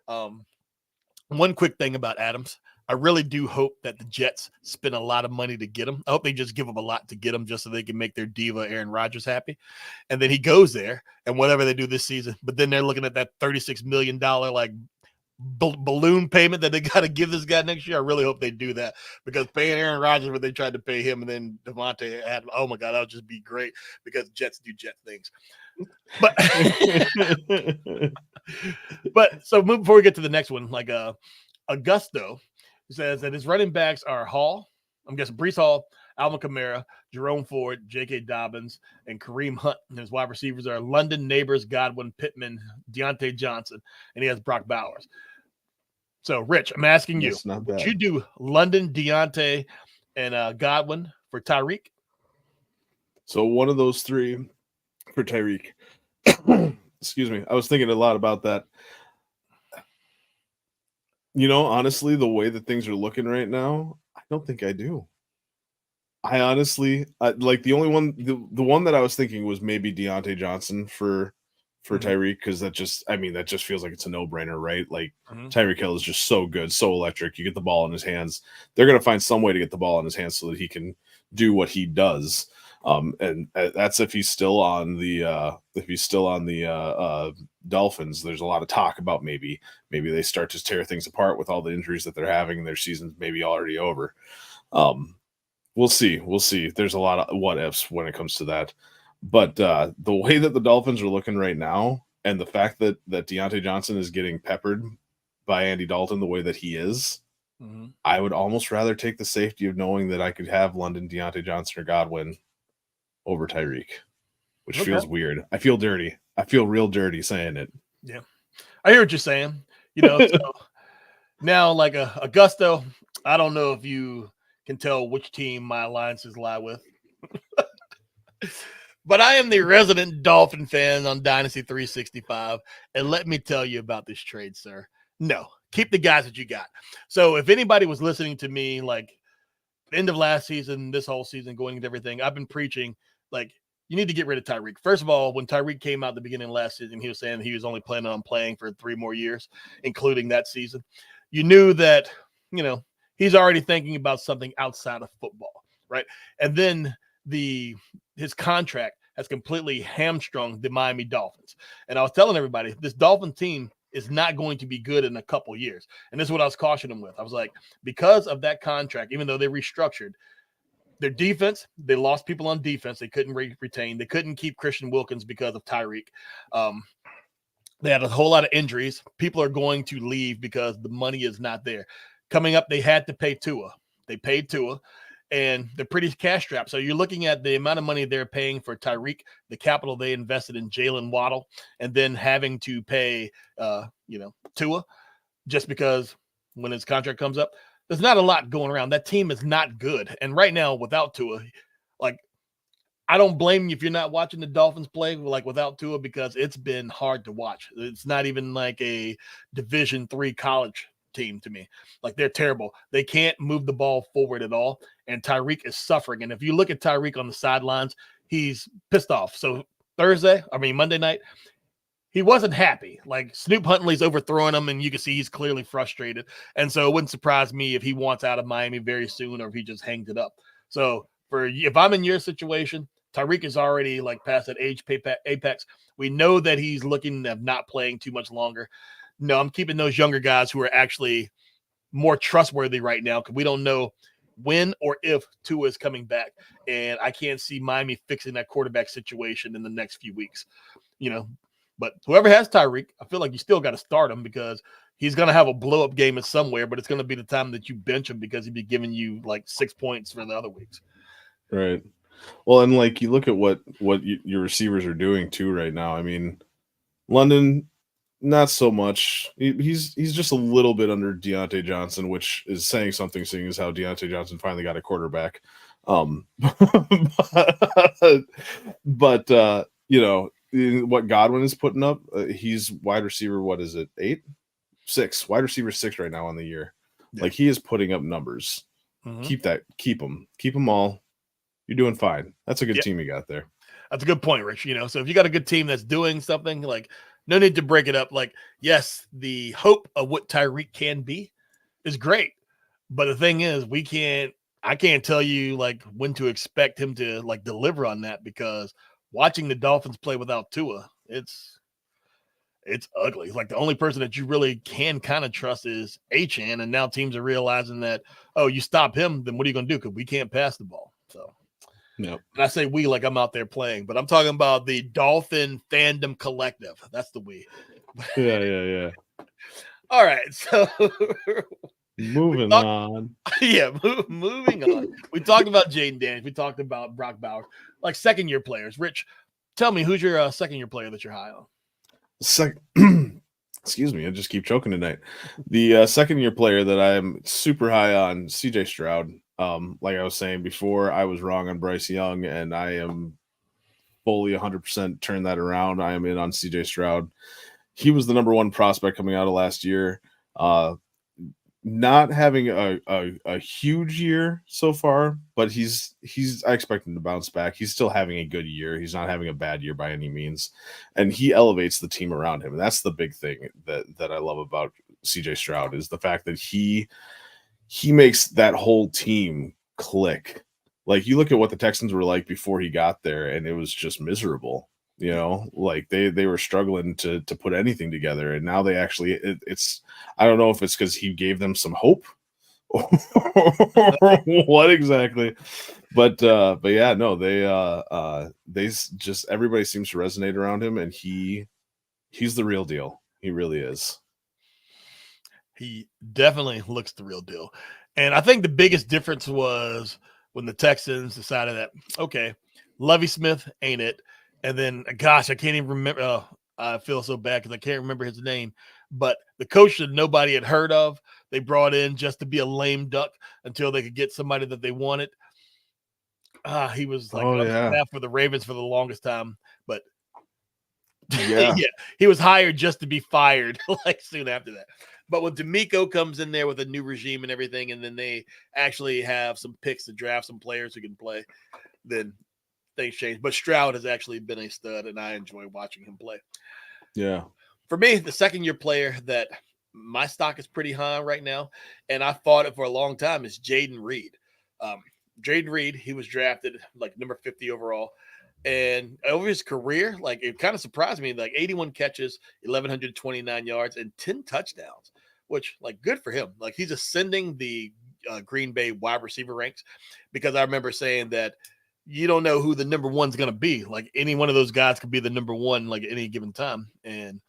One quick thing about Adams. I really do hope that the Jets spend a lot of money to get him. I hope they just give him a lot to get him just so they can make their diva Aaron Rodgers happy. And then he goes there and whatever they do this season. But then they're looking at that $36 million balloon payment that they got to give this guy next year. I really hope they do that, because paying Aaron Rodgers what they tried to pay him and then Devontae Adams, oh my God, that would just be great, because Jets do Jet things. But so before we get to the next one, Augusto says that his running backs are Brees Hall, Alvin Kamara, Jerome Ford, J.K. Dobbins, and Kareem Hunt. And his wide receivers are London, Neighbors, Godwin, Pittman, Deontay Johnson, and he has Brock Bowers. So, Rich, I'm asking you, would you do London, Deontay, and Godwin for Tyreek? So one of those 3 for Tyreek. Excuse me. I was thinking a lot about that. Honestly, the way that things are looking right now, I don't think I do. I honestly, the only one, the one that I was thinking was maybe Deontay Johnson for Tyreek, because that just feels like it's a no-brainer, right? Like, Tyreek Hill is just so good, so electric. You get the ball in his hands. They're going to find some way to get the ball in his hands so that he can do what he does. And that's if he's still on the Dolphins. There's a lot of talk about maybe they start to tear things apart with all the injuries that they're having, and their season's maybe already over. We'll see. There's a lot of what ifs when it comes to that. But the way that the Dolphins are looking right now, and the fact that Deontay Johnson is getting peppered by Andy Dalton the way that he is, I would almost rather take the safety of knowing that I could have London, Deontay Johnson, or Godwin over Tyreek, which feels weird. I feel dirty. I feel real dirty saying it. Yeah, I hear what you're saying. So now, Augusto, I don't know if you can tell which team my alliances lie with. But I am the resident Dolphin fan on Dynasty 365. And let me tell you about this trade, sir. No, keep the guys that you got. So if anybody was listening to me like end of last season, this whole season, going into everything, I've been preaching like you need to get rid of Tyreek. First of all, when Tyreek came out at the beginning of last season, he was saying he was only planning on playing for 3 more years, including that season. You knew that, he's already thinking about something outside of football, right? And then his contract has completely hamstrung the Miami Dolphins. And I was telling everybody, this Dolphin team is not going to be good in a couple years. And this is what I was cautioning them with. I was like, because of that contract, even though they restructured their defense, they lost people on defense. They couldn't retain. They couldn't keep Christian Wilkins because of Tyreek. They had a whole lot of injuries. People are going to leave because the money is not there. Coming up, they had to pay Tua. They paid Tua. And they're pretty cash strapped. So you're looking at the amount of money they're paying for Tyreek, the capital they invested in Jalen Waddle, and then having to pay, Tua just because when his contract comes up, there's not a lot going around. That team is not good. And right now, without Tua, like, I don't blame you if you're not watching the Dolphins play like without Tua because it's been hard to watch. It's not even like a Division III college team to me. Like, they're terrible. They can't move the ball forward at all. And Tyreek is suffering. And if you look at Tyreek on the sidelines, he's pissed off. So Monday night, he wasn't happy. Like, Snoop Huntley's overthrowing him, and you can see he's clearly frustrated. And so it wouldn't surprise me if he wants out of Miami very soon or if he just hangs it up. So if I'm in your situation, Tyreek is already like past that age apex. We know that he's looking at not playing too much longer. No, I'm keeping those younger guys who are actually more trustworthy right now because we don't know when or if Tua is coming back. And I can't see Miami fixing that quarterback situation in the next few weeks, But whoever has Tyreek, I feel like you still got to start him because he's going to have a blow-up game in somewhere, but it's going to be the time that you bench him because he'd be giving you like 6 points for the other weeks. Right. Well, and like you look at what your receivers are doing too right now. I mean, London, not so much. He's just a little bit under Deontay Johnson, which is saying something, seeing as how Deontay Johnson finally got a quarterback. But what Godwin is putting up, he's wide receiver. What is it? 6 wide receiver 6 right now on the year. Yeah. Like, he is putting up numbers. Mm-hmm. Keep them all. You're doing fine. That's a good team you got there. That's a good point, Rich. So if you got a good team that's doing something, like, no need to break it up. Like, yes, the hope of what Tyreek can be is great. But the thing is, I can't tell you like when to expect him to like deliver on that because watching the Dolphins play without Tua, it's ugly. Like, the only person that you really can kind of trust is Achane. And now teams are realizing that, oh, you stop him, then what are you going to do? Because we can't pass the ball. So. Yep. And I say we like I'm out there playing, but I'm talking about the Dolphin fandom collective. That's the we. Yeah. All right, so moving on. Yeah, moving on. We talked about Jaden Daniels. We talked about Brock Bowers, like second-year players. Rich, tell me, who's your second-year player that you're high on? Excuse me, I just keep choking tonight. The second-year player that I'm super high on, CJ Stroud. Like I was saying before, I was wrong on Bryce Young, and I am fully 100% turned that around. I am in on CJ Stroud. He was the number 1 prospect coming out of last year. Not having a huge year so far, but I expect him to bounce back. He's still having a good year. He's not having a bad year by any means, and he elevates the team around him. And that's the big thing that I love about CJ Stroud is the fact that he makes that whole team click. Like, you look at what the Texans were like before he got there, and it was just miserable. Like they were struggling to put anything together, and now they actually it's I don't know if it's because he gave them some hope or what exactly, but yeah, no, they just everybody seems to resonate around him, and he's the real deal. He really is. He definitely looks the real deal, and I think the biggest difference was when the Texans decided that, okay, Lovie Smith ain't it. And then, gosh, I can't even remember. I feel so bad because I can't remember his name. but the coach that nobody had heard of, they brought in just to be a lame duck until they could get somebody that they wanted. He was like on staff for the Ravens for the longest time, but yeah, he was hired just to be fired like soon after that. But when D'Amico comes in there with a new regime and everything, and then they actually have some picks to draft some players who can play, then things change. But Stroud has actually been a stud, and I enjoy watching him play. Yeah. For me, the second-year player that my stock is pretty high right now, and I fought it for a long time, is Jaden Reed. Jaden Reed, he was drafted like number 50 overall. And over his career, like it kind of surprised me, like 81 catches, 1,129 yards, and 10 touchdowns, which like good for him. Like he's ascending the Green Bay wide receiver ranks, because I remember saying that you don't know who the number one's going to be. Like any one of those guys could be the number one, like at any given time. And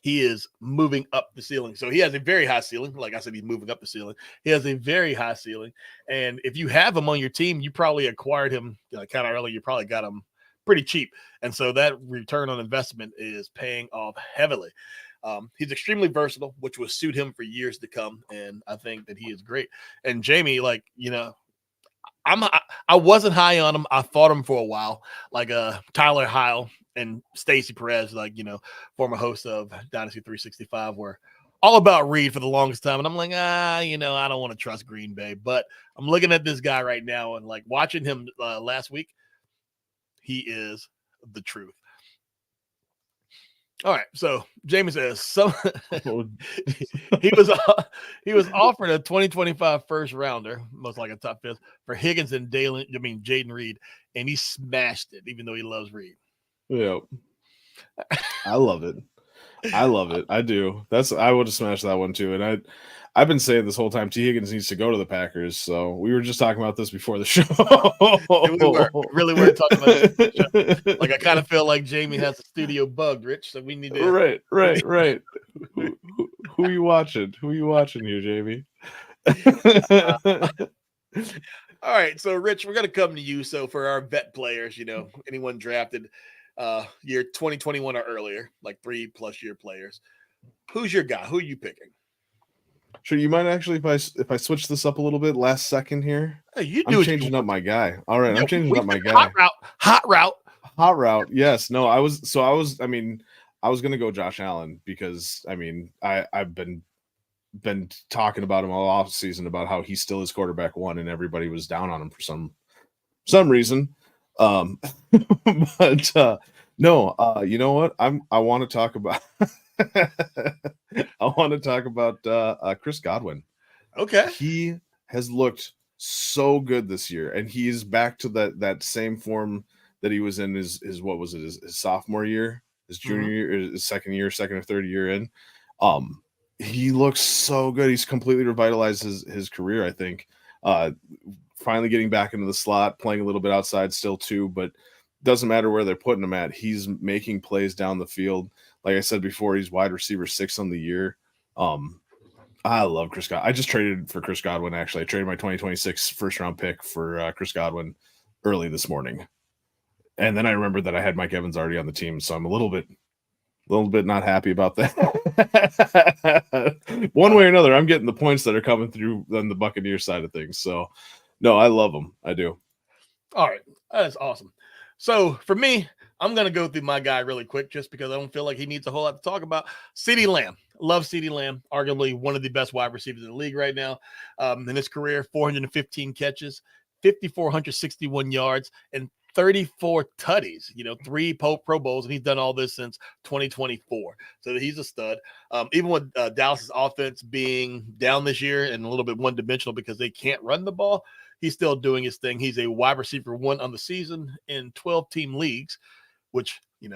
he is moving up the ceiling. So he has a very high ceiling. Like I said, he's moving up the ceiling. He has a very high ceiling. And if you have him on your team, you probably acquired him kind of early. You probably got him pretty cheap. And so that return on investment is paying off heavily. He's extremely versatile, which will suit him for years to come. And I think that he is great. And Jamie, I wasn't high on him. I fought him for a while, like Tyler Heil and Stacey Perez, former host of Dynasty 365, were all about Reed for the longest time. And I'm like, I don't want to trust Green Bay. But I'm looking at this guy right now and like watching him last week. He is the truth. All right, so Jamie says he was offered a 2025 first rounder, most like a top fifth, for Higgins and Jaden Reed, and he smashed it, even though he loves Reed. Yeah, I love it. I do. I would have smashed that one too. And I've been saying this whole time, T. Higgins needs to go to the Packers. So we were just talking about this before the show. We really were talking about this. Like I kind of feel like Jamie has a studio bug, Rich. So we need to. Right. Who are you watching? Who are you watching here, Jamie? All right, so Rich, we're gonna come to you. So for our vet players, anyone drafted year 2021 or earlier, like 3+ year players, who's your guy? Who are you picking? Sure, you might actually, if I switch this up a little bit last second here. Hey, I'm changing up my guy. All right, I'm changing up my guy. Hot route. Yes. No, I was gonna go Josh Allen because I've been talking about him all off season about how he still is quarterback one, and everybody was down on him for some reason. But no, you know what? I want to talk about. I want to talk about Chris Godwin. Okay, he has looked so good this year, and he's back to that same form that he was in his what was it, his sophomore year, his junior year, his second or third year in. He looks so good. He's completely revitalized his career, I think. Finally getting back into the slot, playing a little bit outside still too, but doesn't matter where they're putting him at. He's making plays down the field. Like I said before, he's wide receiver 6 on the year. I love Chris Godwin. I just traded for Chris Godwin, actually. I traded my 2026 first-round pick for Chris Godwin early this morning. And then I remembered that I had Mike Evans already on the team, so I'm a little bit not happy about that. One way or another, I'm getting the points that are coming through on the Buccaneers side of things. So, no, I love them. I do. All right. That's awesome. So, for me, I'm going to go through my guy really quick just because I don't feel like he needs a whole lot to talk about. CeeDee Lamb. Love CeeDee Lamb. Arguably one of the best wide receivers in the league right now. In his career, 415 catches, 5,461 yards, and 34 tutties, 3 Pro Bowls, and he's done all this since 2024. So he's a stud. Even with Dallas's offense being down this year and a little bit one-dimensional because they can't run the ball, he's still doing his thing. He's a wide receiver 1 on the season in 12-team leagues, which, is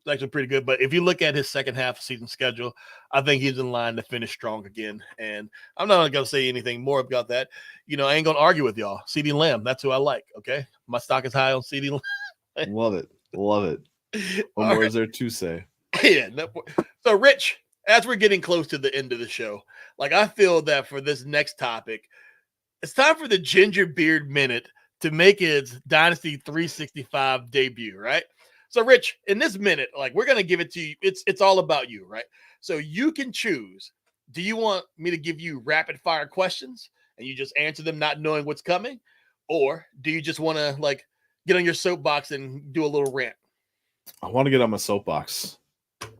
actually pretty good. But if you look at his second half season schedule, I think he's in line to finish strong again. And I'm not going to say anything more about that. I ain't going to argue with y'all. CeeDee Lamb, that's who I like, okay? My stock is high on CeeDee Lamb. Love it. What more is there to say? Yeah. So, Rich, as we're getting close to the end of the show, I feel that for this next topic, it's time for the Ginger Beard Minute to make its Dynasty 365 debut, right? So, Rich, in this minute, like we're gonna give it to you. It's all about you, right? So you can choose. Do you want me to give you rapid fire questions and you just answer them not knowing what's coming? Or do you just want to like get on your soapbox and do a little rant? I want to get on my soapbox.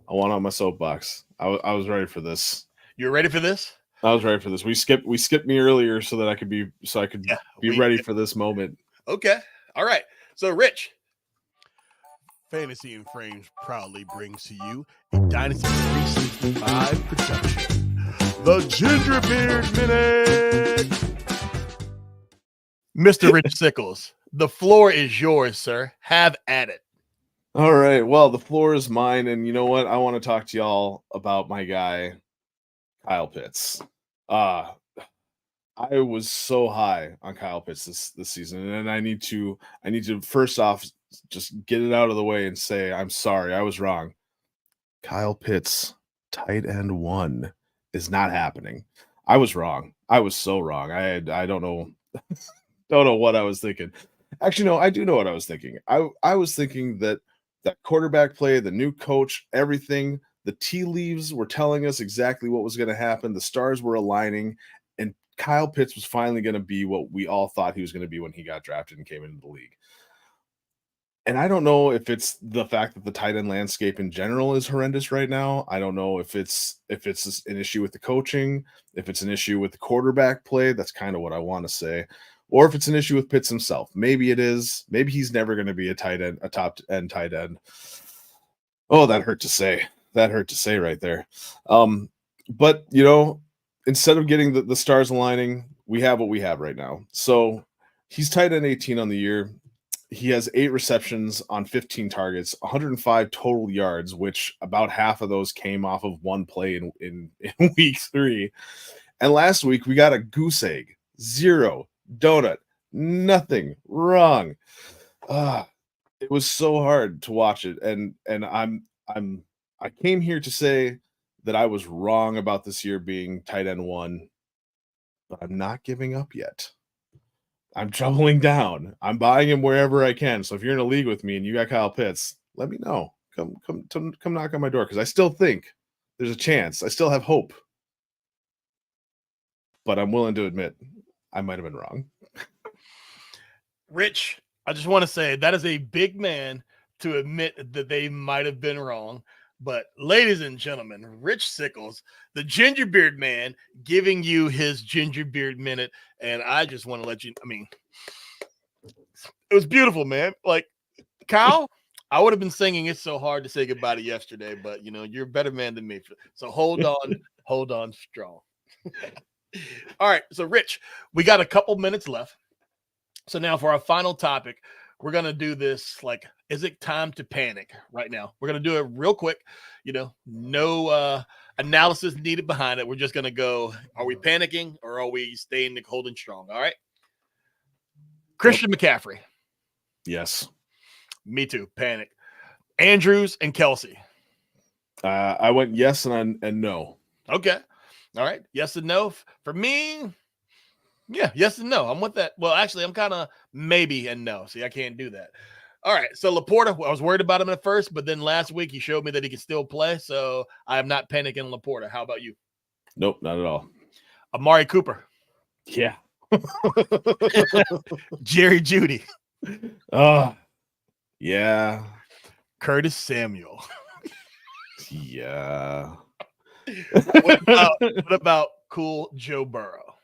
I was ready for this. You're ready for this? I was ready for this. We skipped me earlier so that I could be ready for this moment. Okay. All right. So, Rich, Fantasy and Frames proudly brings to you a Dynasty 365 production. The Gingerbeard Minute. Mr. Rich Sickles, the floor is yours, sir. Have at it. All right. Well, the floor is mine. And you know what? I want to talk to y'all about my guy, Kyle Pitts. I was so high on Kyle Pitts this season. And I need to first off just get it out of the way and say, I'm sorry. I was wrong. Kyle Pitts, tight end 1 is not happening. I was wrong. I was so wrong. I don't know. Don't know what I was thinking. Actually, no, I do know what I was thinking. I was thinking that quarterback play, the new coach, everything, the tea leaves were telling us exactly what was going to happen. The stars were aligning, and Kyle Pitts was finally going to be what we all thought he was going to be when he got drafted and came into the league. And I don't know if it's the fact that the tight end landscape in general is horrendous right now. I don't know if it's an issue with the coaching, if it's an issue with the quarterback play. That's kind of what I want to say. Or if it's an issue with Pitts himself. Maybe it is. Maybe he's never going to be a top end tight end. Oh, that hurt to say. That hurt to say right there. But, you know, instead of getting the stars aligning, we have what we have right now. So he's tight end 18 on the year. He has 8 receptions on 15 targets, 105 total yards, which about half of those came off of one play in week 3. And last week we got a goose egg, 0, donut, nothing wrong. It was so hard to watch it, and I came here to say that I was wrong about this year being tight end 1, but I'm not giving up yet. I'm doubling down. I'm buying him wherever I can. So if you're in a league with me and you got Kyle Pitts, let me know. Come knock on my door, because I still think there's a chance. I still have hope, but I'm willing to admit I might have been wrong. Rich, I just want to say that is a big man to admit that they might have been wrong. But ladies and gentlemen, Rich Sickles, the Gingerbeard Man, giving you his Gingerbeard Minute. And I just want to let you, I mean, it was beautiful, man. Like, Kyle, I would have been singing It's So Hard to Say Goodbye to Yesterday, but, you know, you're a better man than me. So hold on strong. All right. So, Rich, we got a couple minutes left. So now for our final topic, we're going to do this like, is it time to panic right now? We're going to do it real quick. You know, no analysis needed behind it. We're just going to go, are we panicking or are we staying holding strong? All right. Christian McCaffrey. Yes. Me too. Panic. Andrews and Kelsey. I went yes and no. Okay. All right. Yes and no. For me, yeah, yes and no. I'm with that. Well, actually, I'm kind of maybe and no. See, I can't do that. All right. So Laporta, I was worried about him at first, but then last week he showed me that he can still play. So I am not panicking Laporta. How about you? Nope, not at all. Amari Cooper. Yeah. Jerry Jeudy. Yeah. Curtis Samuel. Yeah. What about cool Joe Burrow?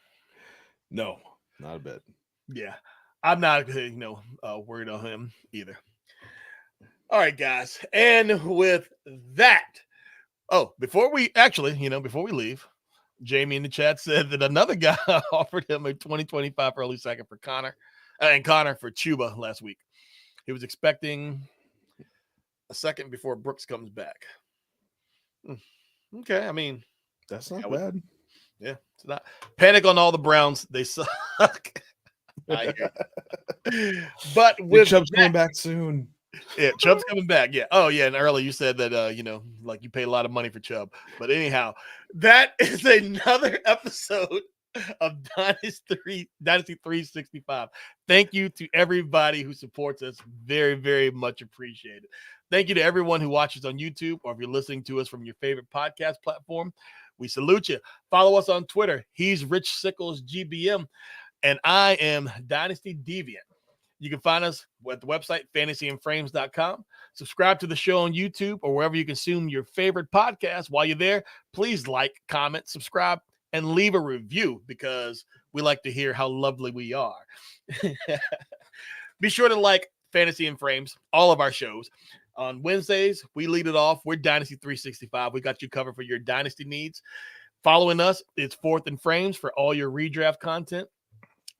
No, not a bit. Yeah, I'm not, worried on him either. All right, guys. And with that, before we leave, Jamie in the chat said that another guy offered him a 2025 early second for Connor and Connor for Chuba last week. He was expecting a second before Brooks comes back. Okay, I mean, that's not bad. Yeah, it's not. Panic on all the Browns. They suck. But with Chubb's coming back soon. Yeah, Chubb's coming back. Yeah. Oh, yeah. And earlier you said that, like you pay a lot of money for Chubb. But anyhow, that is another episode of Dynasty 365. Thank you to everybody who supports us. Very, very much appreciated. Thank you to everyone who watches on YouTube, or if you're listening to us from your favorite podcast platform, we salute you. Follow us on Twitter. He's Rich Sickles GBM, and I am Dynasty Deviant. You can find us at the website, fantasyandframes.com. Subscribe to the show on YouTube or wherever you consume your favorite podcast. While you're there, please like, comment, subscribe, and leave a review, because we like to hear how lovely we are. Be sure to like Fantasy and Frames, all of our shows. On Wednesdays, we lead it off. We're Dynasty 365. We got you covered for your Dynasty needs. Following us, it's Fourth and Frames for all your redraft content.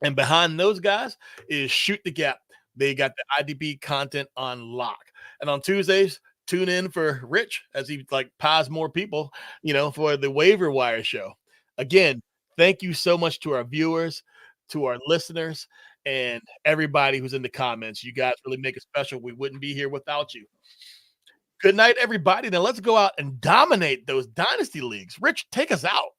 And behind those guys is Shoot the Gap. They got the IDP content on lock. And on Tuesdays, tune in for Rich as he pies more people, for the Waiver Wire show. Again, thank you so much to our viewers, to our listeners, and everybody who's in the comments. You guys really make it special. We wouldn't be here without you. Good night, everybody. Now let's go out and dominate those Dynasty leagues. Rich, take us out.